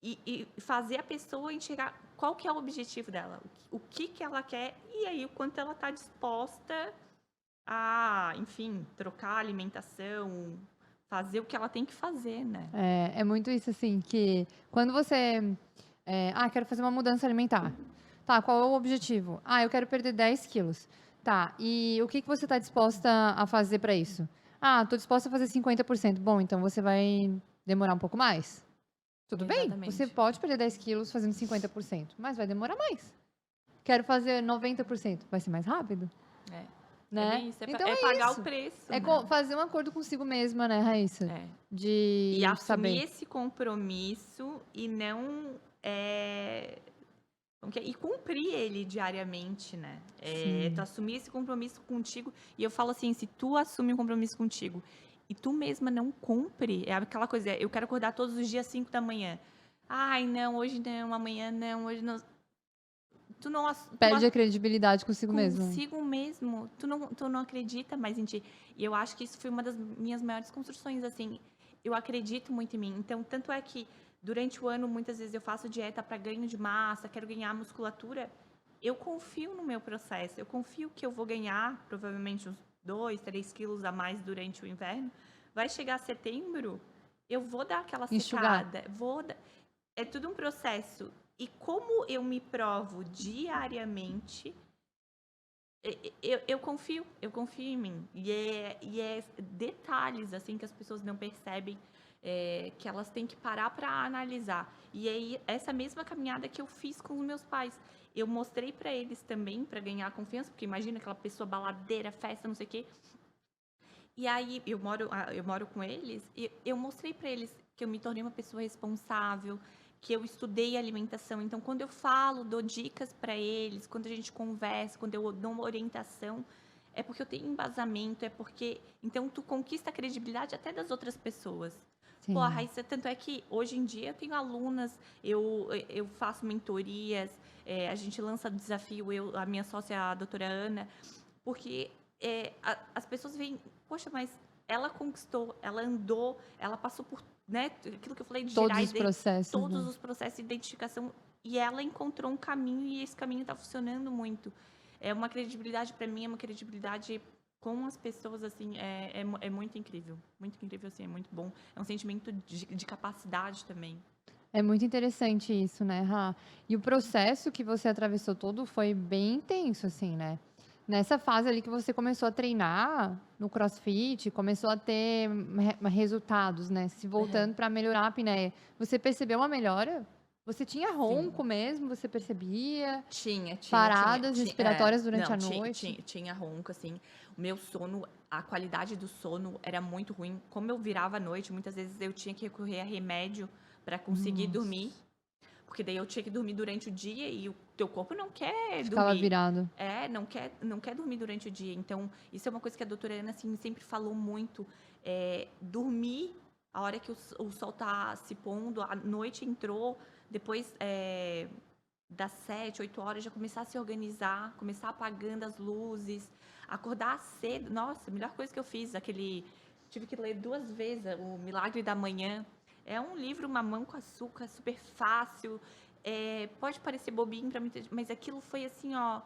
e fazer a pessoa enxergar qual que é o objetivo dela, o que ela quer e aí o quanto ela está disposta a, enfim, trocar a alimentação, fazer o que ela tem que fazer, né? É muito isso, assim, que quando você. Quero fazer uma mudança alimentar. Tá, qual é o objetivo? Ah, eu quero perder 10 quilos. Tá, e o que você está disposta a fazer para isso? Ah, estou disposta a fazer 50%. Bom, então você vai demorar um pouco mais. Tudo bem, você Exatamente. pode perder 10 quilos fazendo 50%, mas vai demorar mais. Quero fazer 90%, vai ser mais rápido, É, é né? bem isso, Então é é pagar o isso. preço, É né? fazer um acordo consigo mesma, né, Raíssa? É. E De assumir saber. esse compromisso e não e cumprir ele diariamente, né? Tu Sim. assumir esse compromisso contigo. E eu falo assim, se tu assume um compromisso contigo e tu mesma não cumpre, é aquela coisa, eu quero acordar todos os dias às 5 da manhã. Ai, não, hoje não, amanhã não, hoje não. Tu não, Perde a credibilidade consigo mesma. consigo mesmo, tu não acredita mais em ti. E eu acho que isso foi uma das minhas maiores construções, assim. Eu acredito muito em mim. Então, tanto é que durante o ano, muitas vezes eu faço dieta para ganho de massa, quero ganhar musculatura. Eu confio no meu processo. Eu confio que eu vou ganhar provavelmente uns 2, 3 quilos a mais durante o inverno. Vai chegar setembro, eu vou dar aquela Enxugar. secada. É tudo um processo. E como eu me provo diariamente, eu confio em mim. E é detalhes, assim, que as pessoas não percebem, que elas têm que parar para analisar. E aí, essa mesma caminhada que eu fiz com os meus pais. Eu mostrei para eles também, para ganhar confiança, porque imagina aquela pessoa baladeira, festa, não sei o quê. E aí, eu moro com eles e eu mostrei para eles que eu me tornei uma pessoa responsável, que eu estudei alimentação. Então, quando eu falo, dou dicas para eles, quando a gente conversa, quando eu dou uma orientação, é porque eu tenho embasamento, é porque. Então, tu conquista a credibilidade até das outras pessoas. Pô, a Sim. Raíssa, tanto é que hoje em dia eu tenho alunas, eu faço mentorias, a gente lança desafio, a minha sócia, a doutora Ana, porque as pessoas veem, poxa, mas ela conquistou, ela andou, ela passou por, né, aquilo que eu falei de Todos gerar os processos, todos né? os processos de identificação e ela encontrou um caminho e esse caminho está funcionando muito. É uma credibilidade para mim, é uma credibilidade com as pessoas, assim, é muito incrível, assim, é muito bom. É um sentimento de capacidade também. É muito interessante isso, né, Rá? E o processo que você atravessou todo foi bem intenso, assim, né? Nessa fase ali que você começou a treinar no CrossFit, começou a ter resultados, né? Se voltando para melhorar a apneia. Você percebeu uma melhora? Você tinha Sim. ronco mesmo? Você percebia Tinha. paradas respiratórias durante Não, a noite? tinha ronco, assim. O meu sono, a qualidade do sono era muito ruim. Como eu virava à noite, muitas vezes eu tinha que recorrer a remédio para conseguir dormir. Nossa, Porque daí eu tinha que dormir durante o dia e o teu corpo não quer ficava dormir. virado. Não quer dormir durante o dia. Então, isso é uma coisa que a doutora Ana, assim, sempre falou muito. Dormir a hora que o sol tá se pondo, a noite entrou, depois das 7, 8 horas, já começar a se organizar, começar apagando as luzes, acordar cedo. Nossa, a melhor coisa que eu fiz, tive que ler 2 vezes o Milagre da Manhã. É um livro Mamão com Açúcar, super fácil. Pode parecer bobinho pra muita gente, mas aquilo foi assim, ó,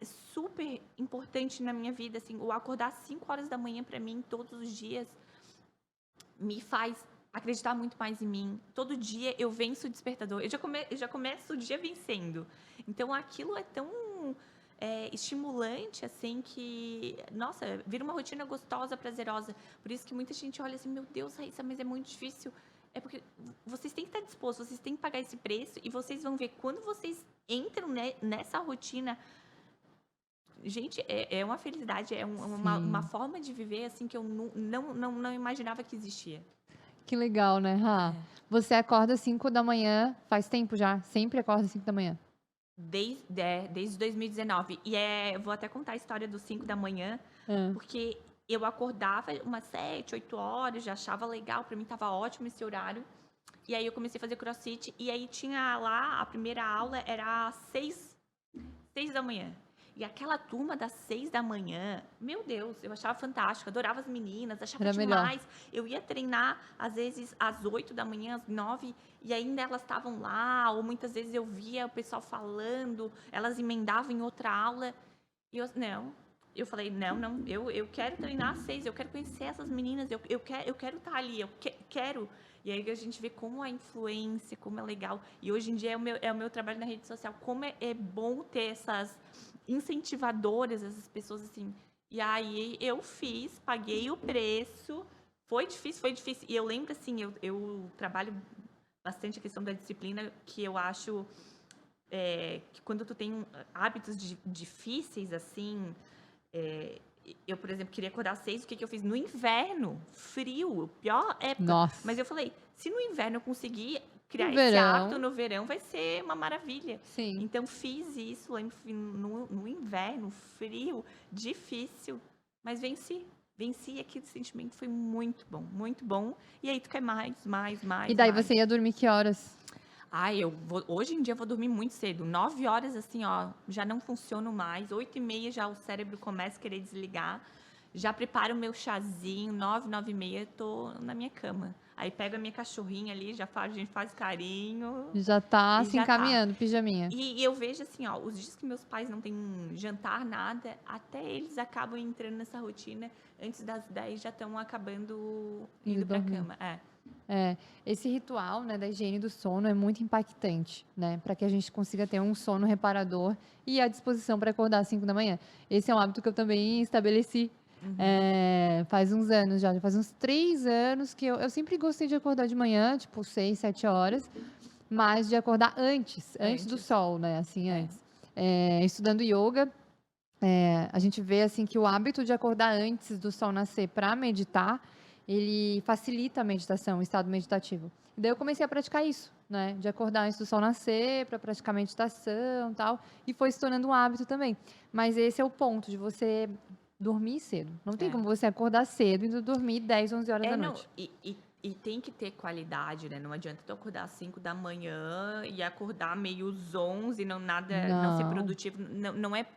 super importante na minha vida, assim, o acordar às 5 horas da manhã pra mim todos os dias me faz acreditar muito mais em mim. Todo dia eu venço o despertador. Eu já começo o dia vencendo. Então aquilo é tão estimulante, assim, que, nossa, vira uma rotina gostosa, prazerosa. Por isso que muita gente olha assim, meu Deus, Raíssa, mas é muito difícil. É porque vocês têm que estar dispostos, vocês têm que pagar esse preço e vocês vão ver quando vocês entram nessa rotina. Gente, é uma felicidade, uma Sim. forma de viver assim que eu não imaginava que existia. Que legal, né, Rá? É. Você acorda às 5 da manhã, faz tempo já? Sempre acorda às 5 da manhã? Desde 2019. Eu vou até contar a história dos 5 da manhã, Hã. porque eu acordava umas 7, 8 horas, já achava legal, pra mim tava ótimo esse horário. E aí eu comecei a fazer crossfit, e aí tinha lá, a primeira aula era às 6 da manhã. E aquela turma das 6 da manhã, meu Deus, eu achava fantástico, adorava as meninas, achava Era melhor. demais. Eu ia treinar, às vezes, às 8 da manhã, às 9, e ainda elas estavam lá, ou muitas vezes eu via o pessoal falando, elas emendavam em outra aula. E eu falei, não, eu quero treinar às 6, eu quero conhecer essas meninas, eu quero estar ali, quero. E aí a gente vê como a influência, como é legal. E hoje em dia é o meu trabalho na rede social, como é bom ter essas incentivadoras, essas pessoas assim. E aí eu fiz, paguei o preço, foi difícil, foi difícil. E eu lembro assim, eu trabalho bastante a questão da disciplina, que eu acho que quando tu tem hábitos difíceis, assim, eu, por exemplo, queria acordar às 6, o que eu fiz? No inverno, frio, pior época. Mas Nossa. eu falei, se no inverno eu conseguir No criar esse hábito, verão, no verão vai ser uma maravilha. sim. Então fiz isso, lembro, no inverno, frio, difícil, mas venci. Venci e aquele sentimento foi muito bom, muito bom. E aí tu quer mais, mais, E mais, daí mais. você ia dormir que horas? Hoje em dia eu vou dormir muito cedo. 9 horas, assim, ó, já não funciono mais. 8h30 já o cérebro começa a querer desligar. Já preparo o meu chazinho, 9, 9h30, tô na minha cama. Aí pego a minha cachorrinha ali, a gente faz carinho Já tá e se já tá. encaminhando, pijaminha. E eu vejo assim, ó, os dias que meus pais não têm jantar, nada, até eles acabam entrando nessa rotina. Antes das 10 já estão acabando Indo indo pra dormir. cama. É, esse ritual, né, da higiene do sono é muito impactante, né, para que a gente consiga ter um sono reparador e à disposição para acordar às 5 da manhã. Esse é um hábito que eu também estabeleci Uhum. faz uns anos já faz uns 3 anos que eu sempre gostei de acordar de manhã, tipo 6, 7 horas, mas de acordar antes do Antes. sol, né, assim, É. antes. Estudando yoga, a gente vê assim que o hábito de acordar antes do sol nascer para meditar, ele facilita a meditação, o estado meditativo. E daí eu comecei a praticar isso, né? De acordar antes do sol nascer para praticar meditação e tal. E foi se tornando um hábito também. Mas esse é o ponto de você dormir cedo. Não tem É. como você acordar cedo e dormir 10, 11 horas da Não, noite. e tem que ter qualidade, né? Não adianta tu acordar às 5 da manhã e acordar meio às 11, não ser Não. produtivo.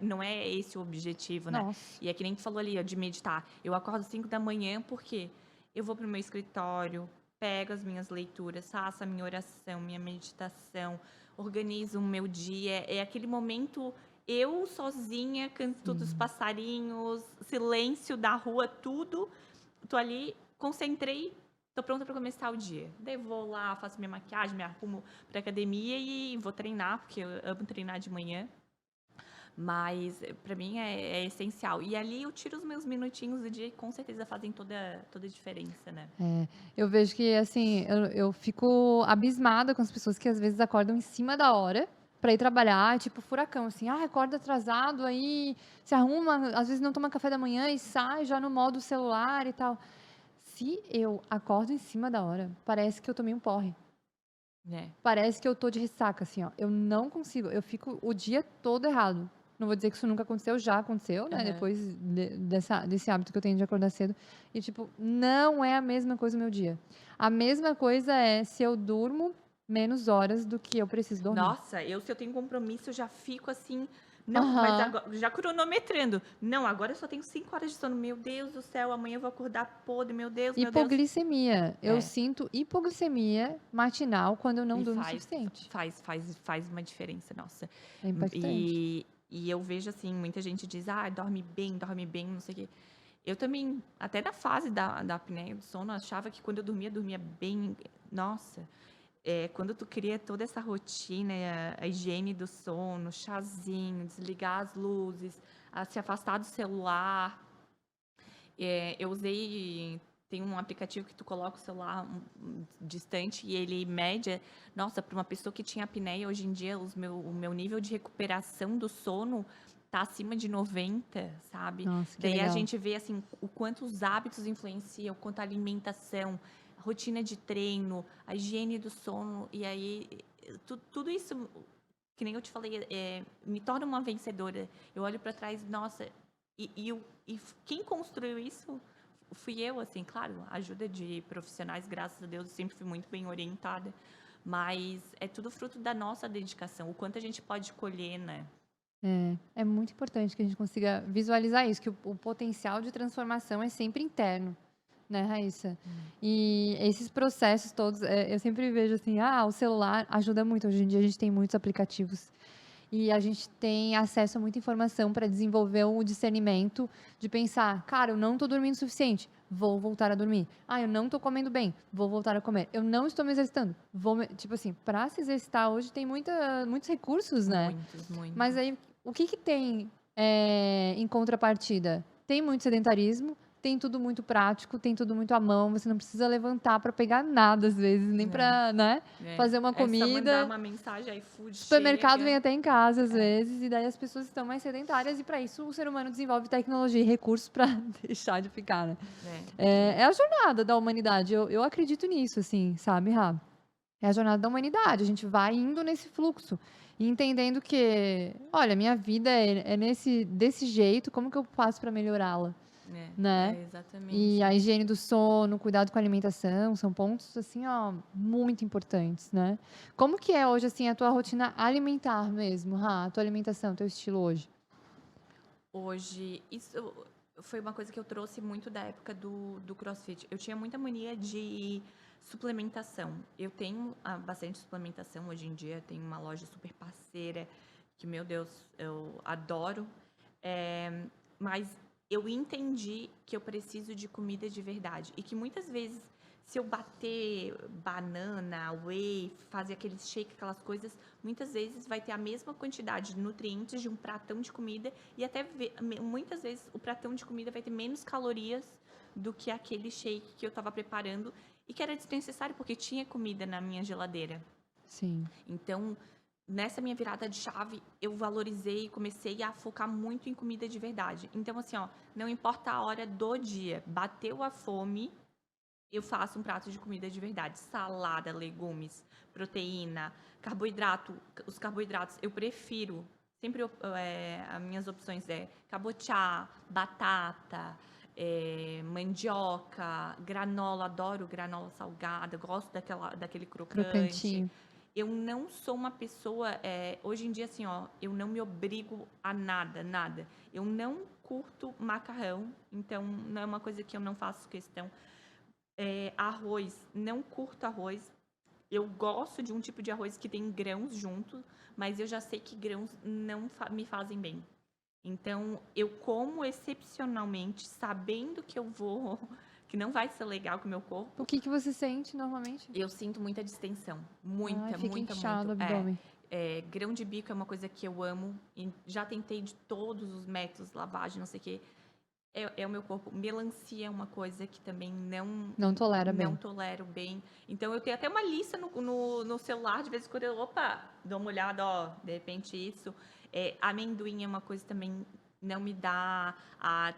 Não é esse o objetivo, né? Nossa. E é que nem tu falou ali, ó, de meditar. Eu acordo às 5 da manhã porque eu vou pro meu escritório, pego as minhas leituras, faço a minha oração, minha meditação, organizo o meu dia. É aquele momento eu sozinha, canto dos Sim. passarinhos, silêncio da rua, tudo. Tô ali, concentrei, tô pronta para começar o dia. Daí vou lá, faço minha maquiagem, me arrumo pra academia e vou treinar, porque eu amo treinar de manhã. Mas para mim é essencial. E ali eu tiro os meus minutinhos do dia e com certeza fazem toda a diferença, né? Eu vejo que, assim, eu fico abismada com as pessoas que às vezes acordam em cima da hora para ir trabalhar, tipo furacão, assim, acorda atrasado, aí se arruma, às vezes não toma café da manhã e sai já no modo celular e tal. Se eu acordo em cima da hora, parece que eu tomei um porre. É. Parece que eu tô de ressaca, assim, ó. Eu não consigo, eu fico o dia todo errado. Não vou dizer que isso nunca aconteceu, já aconteceu, né? Aham. Depois desse hábito que eu tenho de acordar cedo. E, tipo, não é a mesma coisa o meu dia. A mesma coisa é se eu durmo menos horas do que eu preciso dormir. Nossa, se eu tenho compromisso, eu já fico assim, Não, mas Aham. agora, já cronometrando. Não, agora eu só tenho 5 horas de sono. Meu Deus do céu, amanhã eu vou acordar podre. Meu Deus, meu Deus. Hipoglicemia. Eu É. sinto hipoglicemia matinal quando eu não E durmo o suficiente. faz uma diferença, nossa. É impactante. E eu vejo assim, muita gente diz, dorme bem, não sei o quê. Eu também, até na fase da apneia do sono, achava que quando eu dormia bem. Nossa, quando tu cria toda essa rotina, a higiene do sono, chazinho, desligar as luzes, a se afastar do celular. Eu usei. Tem um aplicativo que tu coloca o celular distante e ele mede. Nossa, para uma pessoa que tinha apneia, hoje em dia o meu nível de recuperação do sono tá acima de 90, sabe? Nossa, que Daí a legal. gente vê assim o quanto os hábitos influenciam, o quanto a alimentação, a rotina de treino, a higiene do sono, e aí tudo isso, que nem eu te falei, me torna uma vencedora. Eu olho para trás, nossa, e quem construiu isso fui eu, assim, claro, ajuda de profissionais, graças a Deus, eu sempre fui muito bem orientada, mas é tudo fruto da nossa dedicação, o quanto a gente pode colher, né? É muito importante que a gente consiga visualizar isso, que o potencial de transformação é sempre interno, né, Raíssa? E esses processos todos, eu sempre vejo assim, o celular ajuda muito. Hoje em dia a gente tem muitos aplicativos e a gente tem acesso a muita informação para desenvolver o discernimento de pensar, cara, eu não estou dormindo o suficiente, vou voltar a dormir. Eu não estou comendo bem, vou voltar a comer. Eu não estou me exercitando, tipo assim, para se exercitar hoje tem muitos recursos, né? Muitos, muitos. Mas aí, o que que tem em contrapartida? Tem muito sedentarismo, tem tudo muito prático, tem tudo muito à mão, você não precisa levantar para pegar nada às vezes, nem É, para, né, fazer uma é só mandar comida. uma mensagem, iFood Supermercado vem chega. até em casa às É, vezes, e daí as pessoas estão mais sedentárias, e para isso o ser humano desenvolve tecnologia e recursos para deixar de ficar, né? É a jornada da humanidade, eu acredito nisso, assim, sabe, Rá? É a jornada da humanidade, a gente vai indo nesse fluxo, e entendendo que, olha, minha vida é desse jeito, como que eu faço para melhorá-la, né? E exatamente a isso. higiene do sono, cuidado com a alimentação, são pontos, assim, ó, muito importantes, né? Como que é hoje, assim, a tua rotina alimentar mesmo, Rá? A tua alimentação, teu estilo hoje? Hoje, isso foi uma coisa que eu trouxe muito da época do CrossFit. Eu tinha muita mania de suplementação. Eu tenho bastante suplementação hoje em dia. Tenho uma loja super parceira que, meu Deus, eu adoro. Mas eu entendi que eu preciso de comida de verdade. E que muitas vezes, se eu bater banana, whey, fazer aqueles shake, aquelas coisas, muitas vezes vai ter a mesma quantidade de nutrientes de um pratão de comida e até muitas vezes o pratão de comida vai ter menos calorias do que aquele shake que eu estava preparando e que era desnecessário porque tinha comida na minha geladeira. Sim. Então, nessa minha virada de chave, eu valorizei e comecei a focar muito em comida de verdade. Então, assim, ó, não importa a hora do dia, bateu a fome, eu faço um prato de comida de verdade. Salada, legumes, proteína, carboidrato. Os carboidratos eu prefiro. Sempre as minhas opções cabotiá, batata, mandioca, granola. Adoro granola salgada, gosto daquele crocante. Crocantinho. Eu não sou uma pessoa, hoje em dia, assim, ó, eu não me obrigo a nada, nada. Eu não curto macarrão, então não é uma coisa que eu não faço questão. Arroz, não curto arroz. Eu gosto de um tipo de arroz que tem grãos junto, mas eu já sei que grãos não me fazem bem. Então, eu como excepcionalmente, sabendo que que não vai ser legal com o meu corpo. O que que você sente normalmente? Eu sinto muita distensão, Ai, muita, fica muita, inchado o muito. abdômen. Grão de bico é uma coisa que eu amo e já tentei de todos os métodos, lavagem, não sei o quê. É o meu corpo. Melancia é uma coisa que também Não tolera não bem. tolero bem. Então, eu tenho até uma lista no celular, de vez em quando dou uma olhada, ó, de repente isso. Amendoim é uma coisa que também não me dá.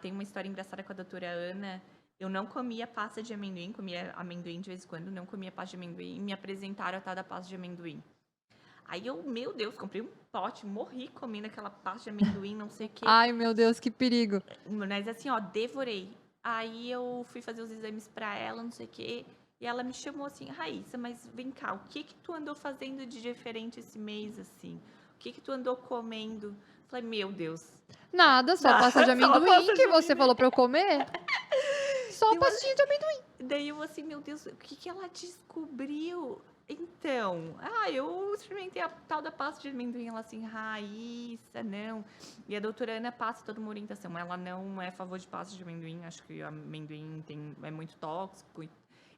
Tem uma história engraçada com a doutora Ana. Eu não comia pasta de amendoim, comia amendoim de vez em quando, não comia pasta de amendoim. E me apresentaram a tal da pasta de amendoim. Aí eu, meu Deus, comprei um pote, morri comendo aquela pasta de amendoim, não sei o quê. Ai, meu Deus, que perigo. Mas assim, ó, devorei. Aí eu fui fazer os exames pra ela, não sei o quê. E ela me chamou assim, Raíssa, mas vem cá, o que que tu andou fazendo de diferente esse mês, assim? O que que tu andou comendo? Falei, meu Deus. Nada, só Nada, pasta de só amendoim pasta de que você amendoim. falou pra eu comer. Só Eu- pastinha de amendoim. Daí eu assim, meu Deus, o que que ela descobriu? Então, eu experimentei a tal da pasta de amendoim, ela assim, Raíssa, não. E a doutora Ana passa toda uma orientação, ela não é a favor de pasta de amendoim, acho que o amendoim é muito tóxico.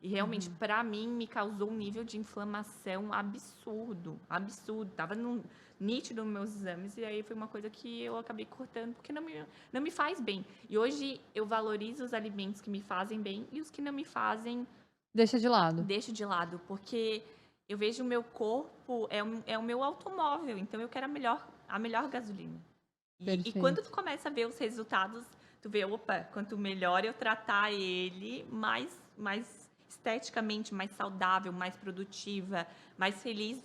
E realmente, pra mim, me causou um nível de inflamação absurdo, absurdo. Tava nítido nos meus exames, e aí foi uma coisa que eu acabei cortando, porque não me faz bem. E hoje eu valorizo os alimentos que me fazem bem e os que não me fazem, Deixa de lado. deixo de lado, porque eu vejo o meu corpo, é o meu automóvel, então eu quero a melhor gasolina. E Perfeito. quando tu começa a ver os resultados, tu vê, opa, quanto melhor eu tratar ele, mais esteticamente, mais saudável, mais produtiva, mais feliz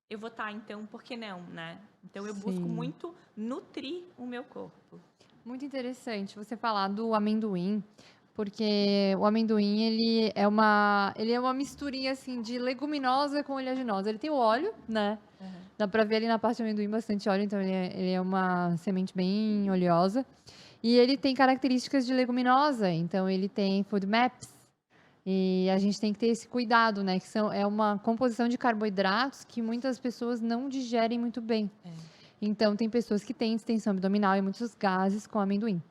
eu vou estar. Então, por que não, né? Então, eu busco Sim. muito nutrir o meu corpo. Muito interessante você falar do amendoim, porque o amendoim, ele é uma misturinha, assim, de leguminosa com oleaginosa. Ele tem o óleo, né? Dá pra ver ali na parte do amendoim bastante óleo, então ele é uma semente bem oleosa. E ele tem características de leguminosa, então ele tem food maps. E a gente tem que ter esse cuidado, né? É uma composição de carboidratos que muitas pessoas não digerem muito bem. Então, tem pessoas que têm distensão abdominal e muitos gases com amendoim.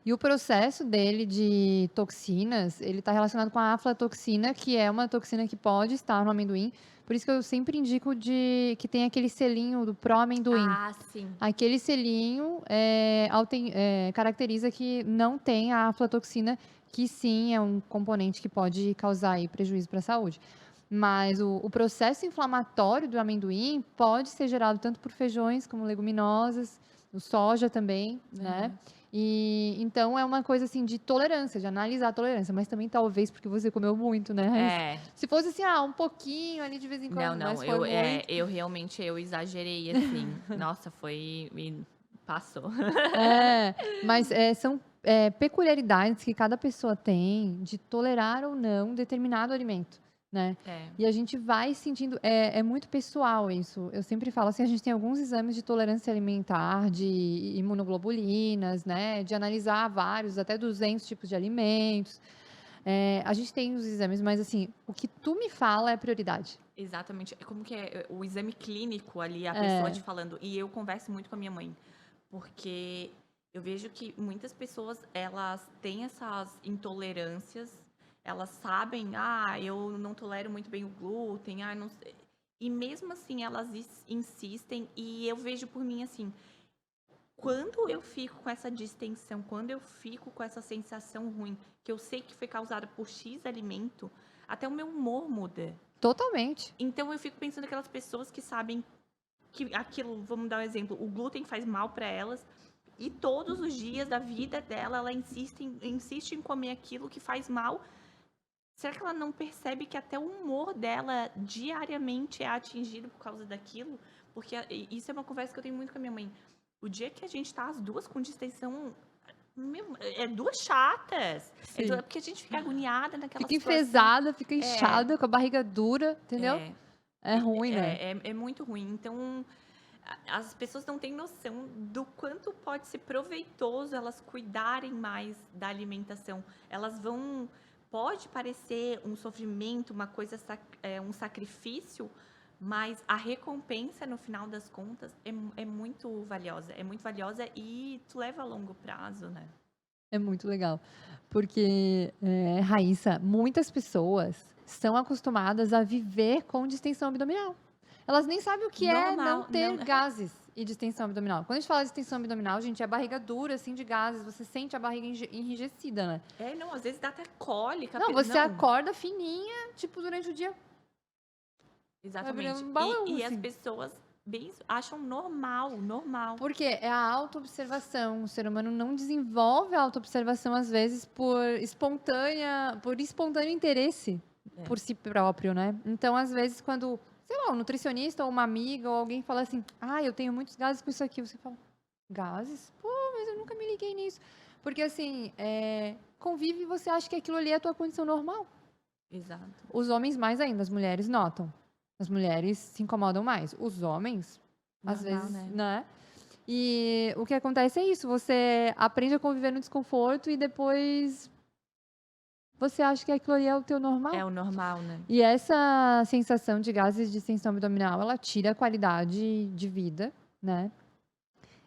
E o processo dele de toxinas, ele está relacionado com a aflatoxina, que é uma toxina que pode estar no amendoim. Por isso que eu sempre indico que tem aquele selinho do pró-amendoim. Ah, sim. Aquele selinho caracteriza que não tem a aflatoxina, que sim é um componente que pode causar aí prejuízo para a saúde. Mas o processo inflamatório do amendoim pode ser gerado tanto por feijões como leguminosas, o soja também, né? E então é uma coisa assim de tolerância, de analisar a tolerância, mas também talvez porque você comeu muito, né, Raíssa? Se fosse assim, um pouquinho ali de vez em quando, Não, mas foi muito. eu realmente exagerei, assim. Nossa, passou. Mas são peculiaridades que cada pessoa tem de tolerar ou não determinado alimento, né? E a gente vai sentindo, é muito pessoal isso. Eu sempre falo assim, a gente tem alguns exames de tolerância alimentar, de imunoglobulinas, né? De analisar vários, até 200 tipos de alimentos. A gente tem os exames, mas assim, o que tu me fala é prioridade. Exatamente. Como que é o exame clínico ali, a pessoa te falando. E eu converso muito com a minha mãe, porque eu vejo que muitas pessoas, elas têm essas intolerâncias, elas sabem, eu não tolero muito bem o glúten, não sei. E mesmo assim, elas insistem, e eu vejo por mim assim, quando eu fico com essa distensão, quando eu fico com essa sensação ruim, que eu sei que foi causada por X alimento, até o meu humor muda. Totalmente. Então eu fico pensando naquelas pessoas que sabem que aquilo, vamos dar um exemplo, o glúten faz mal para elas, e todos os dias da vida dela, ela insiste em comer aquilo que faz mal. Será que ela não percebe que até o humor dela diariamente é atingido por causa daquilo? Porque isso é uma conversa que eu tenho muito com a minha mãe. O dia que a gente tá as duas com distensão, duas chatas. Porque a gente fica agoniada naquela Fica situação. enfesada, fica inchada, com a barriga dura, entendeu? É ruim, né? É muito ruim. Então, as pessoas não têm noção do quanto pode ser proveitoso elas cuidarem mais da alimentação. Pode parecer um sofrimento, uma coisa, um sacrifício, mas a recompensa, no final das contas, é muito valiosa. É muito valiosa e tu leva a longo prazo, né? É muito legal. Porque, Raíssa, muitas pessoas são acostumadas a viver com distensão abdominal. Elas nem sabem o que é não ter gases e distensão abdominal. Quando a gente fala de distensão abdominal, gente, é a barriga dura, assim, de gases. Você sente a barriga enrijecida, né? Às vezes dá até cólica. Não, você acorda fininha, tipo, durante o dia. Exatamente. Um balão, e assim. as pessoas acham normal. Porque é a autoobservação. O ser humano não desenvolve a autoobservação, às vezes, por espontâneo interesse por si próprio, né? Então, às vezes, quando, sei lá, um nutricionista ou uma amiga ou alguém fala assim, eu tenho muitos gases com isso aqui, você fala, gases? Pô, mas eu nunca me liguei nisso. Porque, assim, convive e você acha que aquilo ali é a tua condição normal. Exato. Os homens mais ainda, as mulheres notam. As mulheres se incomodam mais. Os homens, às vezes, né? E o que acontece é isso, você aprende a conviver no desconforto e depois você acha que aquilo ali é o teu normal. É o normal, né? E essa sensação de gases de extensão abdominal, ela tira a qualidade de vida, né?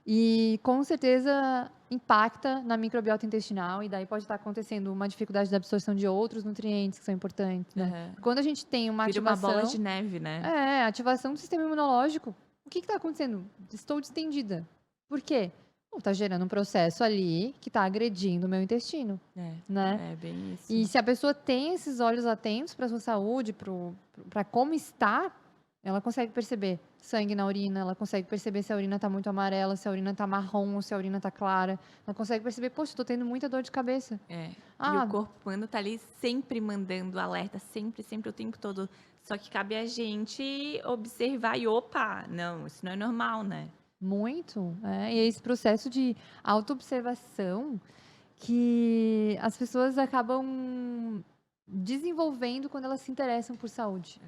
E com certeza impacta na microbiota intestinal e daí pode estar acontecendo uma dificuldade da absorção de outros nutrientes que são importantes, né? Aham. Quando a gente tem uma Vira uma bola ativação, de neve, né? ativação do sistema imunológico, o que está acontecendo? Estou distendida. Por quê? Está gerando um processo ali que está agredindo o meu intestino, né? É bem isso. E se a pessoa tem esses olhos atentos para a sua saúde, para como está, ela consegue perceber sangue na urina, ela consegue perceber se a urina está muito amarela, se a urina está marrom, ou se a urina está clara. Ela consegue perceber, poxa, estou tendo muita dor de cabeça. E Ah, o corpo humano tá ali sempre mandando alerta, sempre, sempre, o tempo todo. Só que cabe a gente observar e, opa, não, isso não é normal, né? muito. E é esse processo de autoobservação que as pessoas acabam desenvolvendo quando elas se interessam por saúde,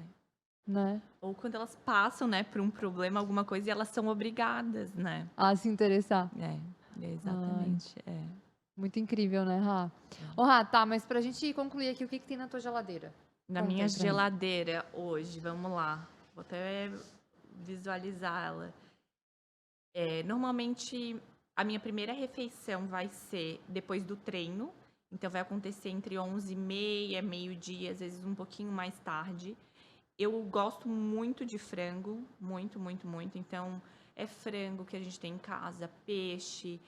né? Ou quando elas passam, né, por um problema, alguma coisa, e elas são obrigadas, né? A se interessar. Exatamente. Muito incrível, né, Rá? Ô, Rá, tá, mas pra gente concluir aqui, o que tem na tua geladeira? Na Conta minha aí pra mim. geladeira hoje, vamos lá. Vou até visualizar ela. Normalmente, a minha primeira refeição vai ser depois do treino. Então, vai acontecer entre 11h30, meio-dia, às vezes um pouquinho mais tarde. Eu gosto muito de frango, muito, muito, muito. Então, é frango que a gente tem em casa, peixe.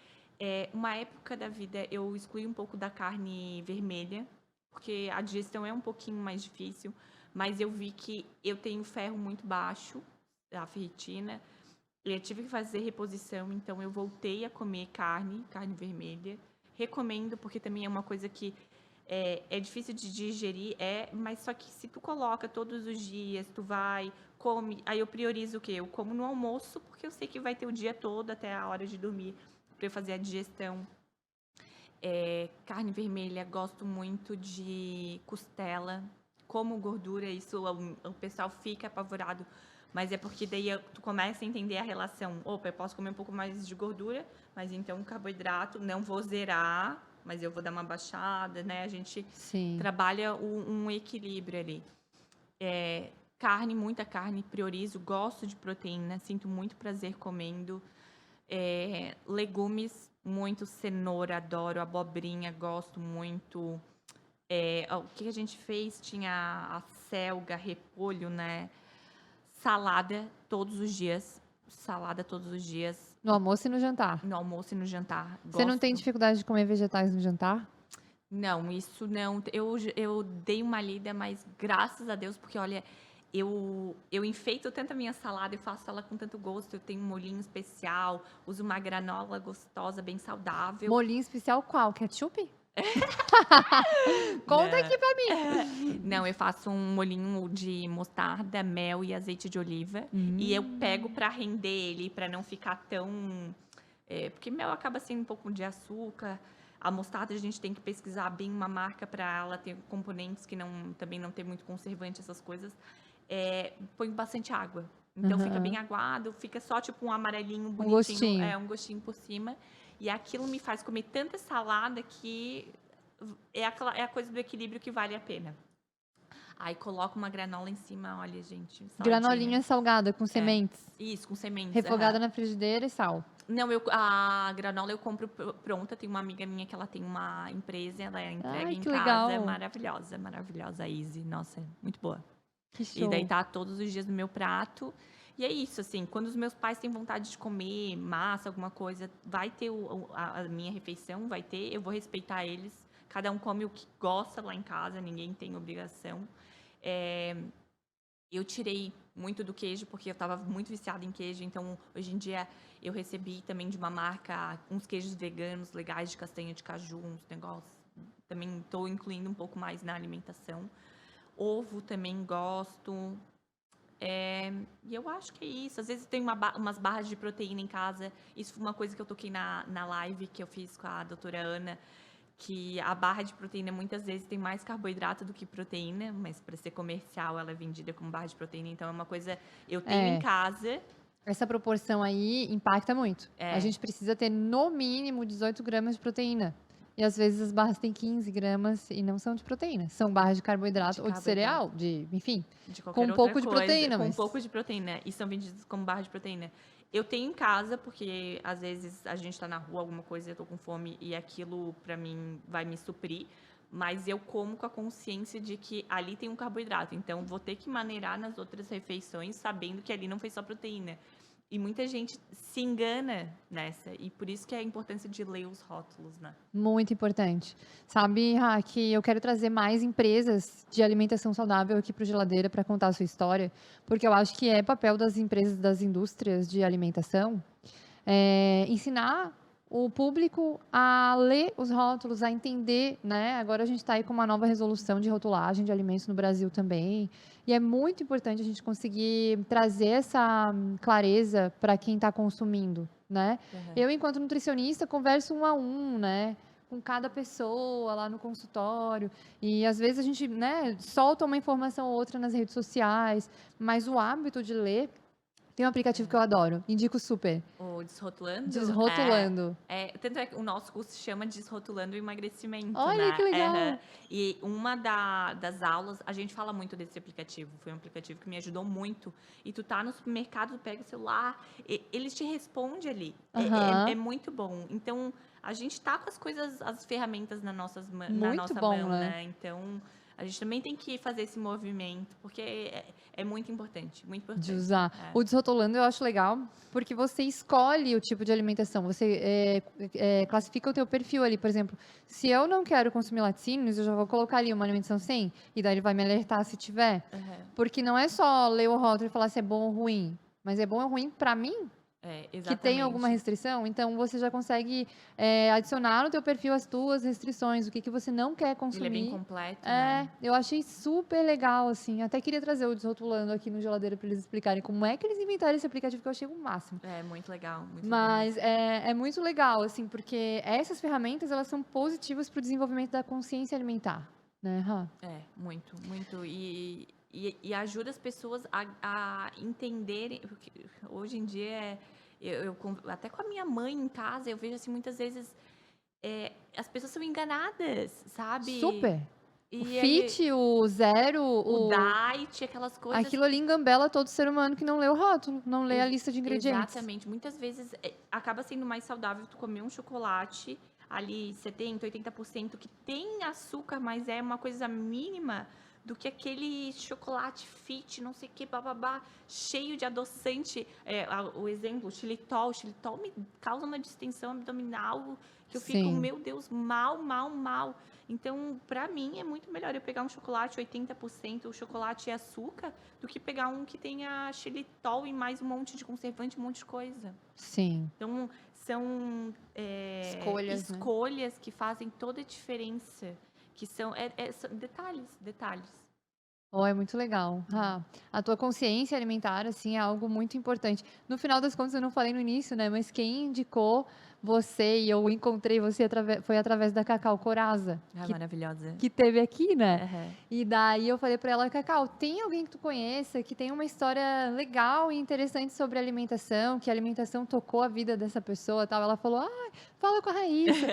Uma época da vida eu excluí um pouco da carne vermelha, porque a digestão é um pouquinho mais difícil. Mas eu vi que eu tenho ferro muito baixo, a ferritina. Eu tive que fazer reposição, então eu voltei a comer carne vermelha. Recomendo, porque também é uma coisa que é difícil de digerir, mas só que se tu coloca todos os dias, tu vai, come, aí eu priorizo o quê? Eu como no almoço, porque eu sei que vai ter o dia todo até a hora de dormir para eu fazer a digestão. Carne vermelha, gosto muito de costela, como gordura, isso o pessoal fica apavorado, mas é porque daí tu começa a entender a relação. Opa, eu posso comer um pouco mais de gordura, mas então carboidrato, não vou zerar, mas eu vou dar uma baixada, né? A gente trabalha um equilíbrio ali. Carne, muita carne, priorizo, gosto de proteína, sinto muito prazer comendo. Legumes, muito cenoura, adoro, abobrinha, gosto muito. O que a gente fez? Tinha a selga, repolho, né? Salada todos os dias. No almoço e no jantar? No almoço e no jantar. Você não tem dificuldade de comer vegetais no jantar? Não, isso não. Eu dei uma lida, mas graças a Deus, porque olha, eu enfeito tanto a minha salada, eu faço ela com tanto gosto, eu tenho um molhinho especial, uso uma granola gostosa, bem saudável. Molhinho especial qual? Ketchup? Conta aqui pra mim. Não, eu faço um molhinho de mostarda, mel e azeite de oliva. E eu pego pra render ele, pra não ficar tão... porque mel acaba sendo um pouco de açúcar. A mostarda a gente tem que pesquisar bem uma marca para ela ter componentes que também não tem muito conservante, essas coisas. Põe bastante água. Então fica bem aguado, fica só tipo um amarelinho bonitinho. Gostinho. Um gostinho por cima. E aquilo me faz comer tanta salada que é a coisa do equilíbrio que vale a pena. Aí coloco uma granola em cima, olha, gente. Saladinha. Granolinha salgada, com sementes. Isso, com sementes. Refogada na frigideira e sal. Não, a granola eu compro pronta. Tem uma amiga minha que ela tem uma empresa, ela entrega em casa. Legal. É maravilhosa, maravilhosa, Easy. Nossa, é muito boa. Que show. E daí tá todos os dias no meu prato. E é isso, assim, quando os meus pais têm vontade de comer massa, alguma coisa, vai ter a minha refeição, vai ter, eu vou respeitar eles. Cada um come o que gosta lá em casa, ninguém tem obrigação. Eu tirei muito do queijo, porque eu estava muito viciada em queijo, então hoje em dia eu recebi também de uma marca uns queijos veganos legais de castanha de caju, uns negócios. Também estou incluindo um pouco mais na alimentação. Ovo também gosto. E eu acho que é isso. Às vezes tem umas barras de proteína em casa. Isso foi uma coisa que eu toquei na live que eu fiz com a doutora Ana, que a barra de proteína muitas vezes tem mais carboidrato do que proteína, mas para ser comercial ela é vendida como barra de proteína, então é uma coisa eu tenho em casa, Essa proporção aí impacta muito. A É, gente precisa ter no mínimo 18 gramas de proteína. E às vezes as barras têm 15 gramas e não são de proteína. São barras de de carboidrato ou de carboidrato, cereal, enfim, de com qualquer um outra pouco de coisa, proteína, com um mas pouco de proteína. E são vendidos como barra de proteína. Eu tenho em casa, porque às vezes a gente tá na rua, alguma coisa, eu tô com fome e aquilo pra mim vai me suprir. Mas eu como com a consciência de que ali tem um carboidrato. Então vou ter que maneirar nas outras refeições, sabendo que ali não foi só proteína. E muita gente se engana nessa. E por isso que é a importância de ler os rótulos, né? muito importante. Sabe, Ra, que eu quero trazer mais empresas de alimentação saudável aqui para o Geladeira para contar a sua história, porque eu acho que é papel das empresas, das indústrias de alimentação ensinar o público a ler os rótulos, a entender, né? Agora a gente está aí com uma nova resolução de rotulagem de alimentos no Brasil também. E é muito importante a gente conseguir trazer essa clareza para quem está consumindo, né? Uhum. Eu, enquanto nutricionista, converso um a um, né? Com cada pessoa lá no consultório. E às vezes a gente, né, solta uma informação ou outra nas redes sociais, mas o hábito de ler. Tem um aplicativo que eu adoro, indico super. O Desrotulando Desrotulando. tanto é que o nosso curso se chama Desrotulando o Emagrecimento, Olha que né? legal! E uma das aulas, a gente fala muito desse aplicativo. Foi um aplicativo que me ajudou muito. E tu tá no supermercado, tu pega o celular, eles te respondem ali. É Aham. muito bom. Então, a gente tá com as coisas, as ferramentas na Muito nossa bom, mão, né? né? Então, a gente também tem que fazer esse movimento, porque é muito importante, muito De importante. usar. O desrotulando eu acho legal, porque você escolhe o tipo de alimentação. Você classifica o teu perfil ali. Por exemplo, se eu não quero consumir laticínios, eu já vou colocar ali uma alimentação sem. E daí ele vai me alertar se tiver. Uhum. Porque não é só ler o rótulo e falar se é bom ou ruim. Mas é bom ou ruim pra mim? Que tem alguma Exatamente. restrição, então você já consegue adicionar no teu perfil as tuas restrições, o que você não quer Ele é bem consumir. completo, né? Eu achei super legal, assim. Até queria trazer o Desrotulando aqui no Geladeira para eles explicarem como é que eles inventaram esse aplicativo, que eu achei o máximo. É muito legal Mas mesmo. é muito legal, assim, porque essas ferramentas, elas são positivas para o desenvolvimento da consciência alimentar, né, Rá? Muito, muito. E ajuda as pessoas a entenderem, porque hoje em dia até com a minha mãe em casa, eu vejo assim, muitas vezes as pessoas são enganadas, sabe? Super! O E aí, fit, o zero, o diet, aquelas coisas. aquilo ali engambela todo ser humano que não lê o rótulo, não lê a lista de ingredientes. Exatamente. Muitas vezes acaba sendo mais saudável tu comer um chocolate ali 70, 80% que tem açúcar, mas é uma coisa mínima do que aquele chocolate fit, não sei o que, bababá, cheio de adoçante. O exemplo, o xilitol. O xilitol me causa uma distensão abdominal que eu fico, Sim. meu Deus, mal, mal, mal. Então, pra mim, é muito melhor eu pegar um chocolate 80% o chocolate e açúcar do que pegar um que tenha xilitol e mais um monte de conservante, um monte de coisa. Sim. Então, são Escolhas, né? escolhas que fazem toda a diferença. Que são detalhes. Oh, é muito legal. A tua consciência alimentar, assim, é algo muito importante. No final das contas, eu não falei no início, né? Mas quem indicou você e eu encontrei você foi através da Cacau Coraza, Maravilhosa. que teve aqui, né? Uhum. E daí eu falei pra ela, Cacau, tem alguém que tu conheça que tem uma história legal e interessante sobre alimentação, que a alimentação tocou a vida dessa pessoa, tal? Ela falou, fala com a Raíssa.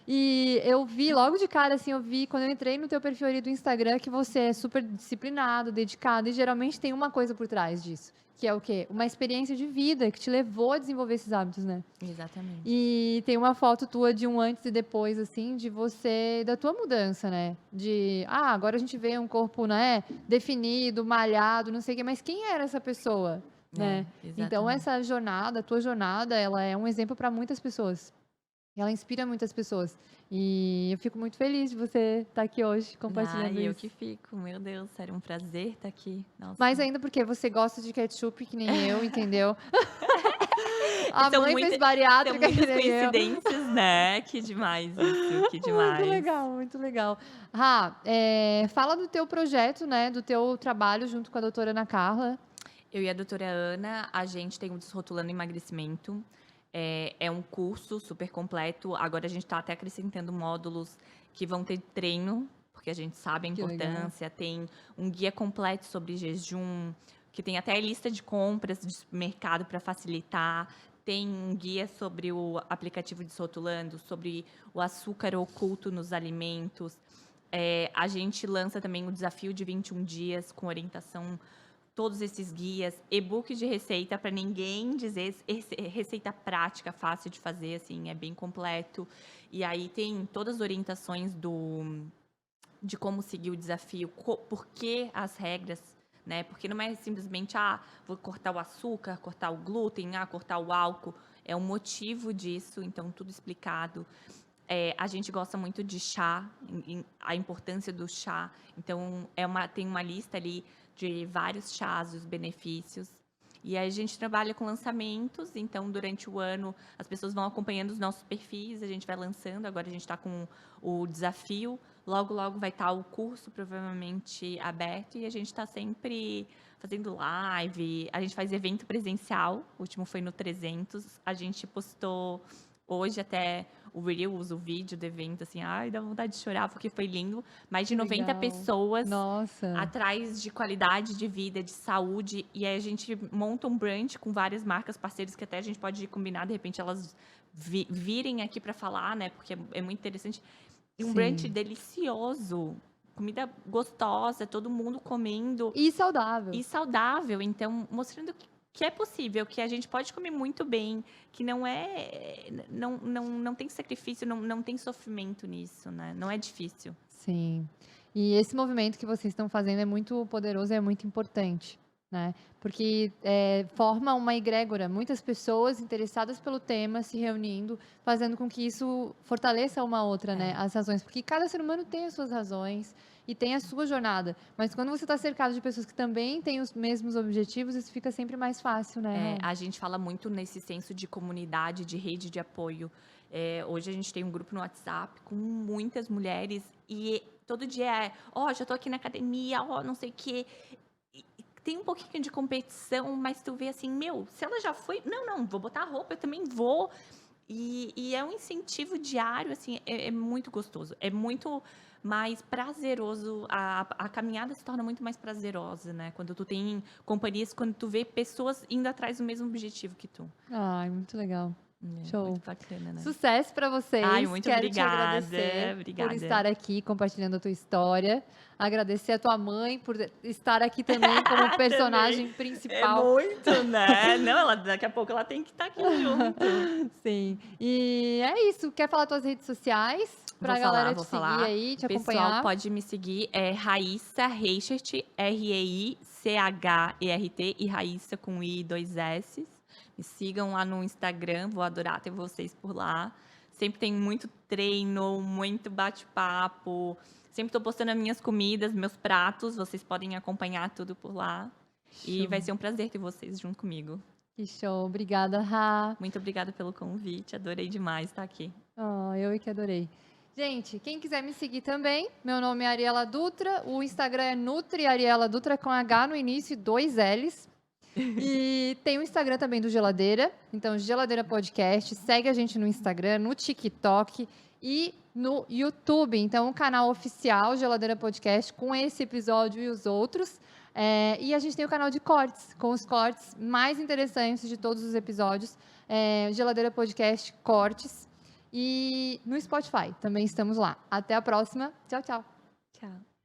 E eu vi logo de cara, assim, quando eu entrei no teu perfil ali do Instagram, que você é super disciplinado, dedicado, e geralmente tem uma coisa por trás disso, que é o quê? Uma experiência de vida que te levou a desenvolver esses hábitos, né? Exatamente. E tem uma foto tua de um antes e depois, assim, de você, da tua mudança, né? Agora a gente vê um corpo, né, definido, malhado, não sei o quê, mas quem era essa pessoa, né? Então essa jornada, a tua jornada, ela é um exemplo para muitas pessoas. Ela inspira muitas pessoas. E eu fico muito feliz de você estar aqui hoje compartilhando eu isso. que fico, meu Deus, seria um prazer estar aqui. Nossa. Mais ainda porque você gosta de ketchup que nem eu, entendeu? A mãe fez bariátrica são que muitas nem eu. coincidências, né? Que demais isso, que demais. Muito legal, muito legal. Fala do teu projeto, né? Do teu trabalho junto com a doutora Ana Carla. Eu e a doutora Ana, a gente tem o Desrotulando Emagrecimento. É um curso super completo. Agora a gente está até acrescentando módulos que vão ter treino, porque a gente sabe a importância. Tem um guia completo sobre jejum, que tem até lista de compras de supermercado para facilitar. Tem um guia sobre o aplicativo Desrotulando, sobre o açúcar oculto nos alimentos. A gente lança também o desafio de 21 dias com orientação, todos esses guias, e-book de receita para ninguém dizer, receita prática, fácil de fazer, assim, é bem completo. E aí tem todas as orientações de como seguir o desafio, por que as regras, né? Porque não é simplesmente, vou cortar o açúcar, cortar o glúten, cortar o álcool. É o motivo disso, então tudo explicado. A gente gosta muito de chá, a importância do chá. Então, tem uma lista ali de vários chás, os benefícios. E aí a gente trabalha com lançamentos, então durante o ano as pessoas vão acompanhando os nossos perfis, a gente vai lançando, agora a gente está com o desafio, logo vai estar o curso provavelmente aberto e a gente está sempre fazendo live, a gente faz evento presencial, o último foi no 300, a gente postou hoje até o Reels, o vídeo do evento, assim, dá vontade de chorar porque foi lindo. Mais de 90 legal. pessoas Nossa. atrás de qualidade de vida, de saúde. E aí a gente monta um brand com várias marcas parceiras que até a gente pode combinar, de repente elas virem aqui para falar, né? Porque é muito interessante. E um Sim. brunch delicioso, comida gostosa, todo mundo comendo. E saudável. E saudável, então mostrando que é possível, que a gente pode comer muito bem, que não tem sacrifício, não tem sofrimento nisso, né? Não é difícil. Sim. E esse movimento que vocês estão fazendo é muito poderoso e é muito importante, né? Porque forma uma egrégora, muitas pessoas interessadas pelo tema se reunindo, fazendo com que isso fortaleça uma outra, né? As razões, porque cada ser humano tem as suas razões e tem a sua jornada, mas quando você está cercado de pessoas que também têm os mesmos objetivos, isso fica sempre mais fácil, né? A gente fala muito nesse senso de comunidade, de rede de apoio. Hoje a gente tem um grupo no WhatsApp com muitas mulheres e todo dia já tô aqui na academia, não sei o quê. Tem um pouquinho de competição, mas tu vê assim, se ela já foi, não, vou botar a roupa, eu também vou. E é um incentivo diário, assim, é muito gostoso. É muito mais prazeroso, a caminhada se torna muito mais prazerosa, né? Quando tu tem companhias, quando tu vê pessoas indo atrás do mesmo objetivo que tu. Ai, muito legal. Show. Muito bacana, né? Sucesso para vocês. Muito Quero obrigada. te agradecer Obrigada. por estar aqui compartilhando a tua história. Agradecer a tua mãe por estar aqui também como personagem principal. Muito, né? Não, daqui a pouco ela tem que estar aqui junto. Sim. E é isso. Quer falar tuas redes sociais? Pra a galera te seguir aí, te acompanhar. O pessoal pode me seguir, Raíssa Reichert, Reichert, e Raíssa com I, 2 S. Me sigam lá no Instagram, vou adorar ter vocês por lá. Sempre tem muito treino, muito bate-papo. Sempre estou postando as minhas comidas, meus pratos. Vocês podem acompanhar tudo por lá. Show. E vai ser um prazer ter vocês junto comigo. Que show. Obrigada, Rá. Muito obrigada pelo convite. Adorei demais estar aqui. Eu que adorei. Gente, quem quiser me seguir também, meu nome é Ariela Dutra. O Instagram é Nutri Ariela Dutra com H no início e 2 L's. E tem o Instagram também do Geladeira. Então, Geladeira Podcast. Segue a gente no Instagram, no TikTok e no YouTube. Então, o canal oficial Geladeira Podcast com esse episódio e os outros. E a gente tem o canal de cortes, com os cortes mais interessantes de todos os episódios. Geladeira Podcast Cortes. E no Spotify também estamos lá. Até a próxima. Tchau, tchau. Tchau.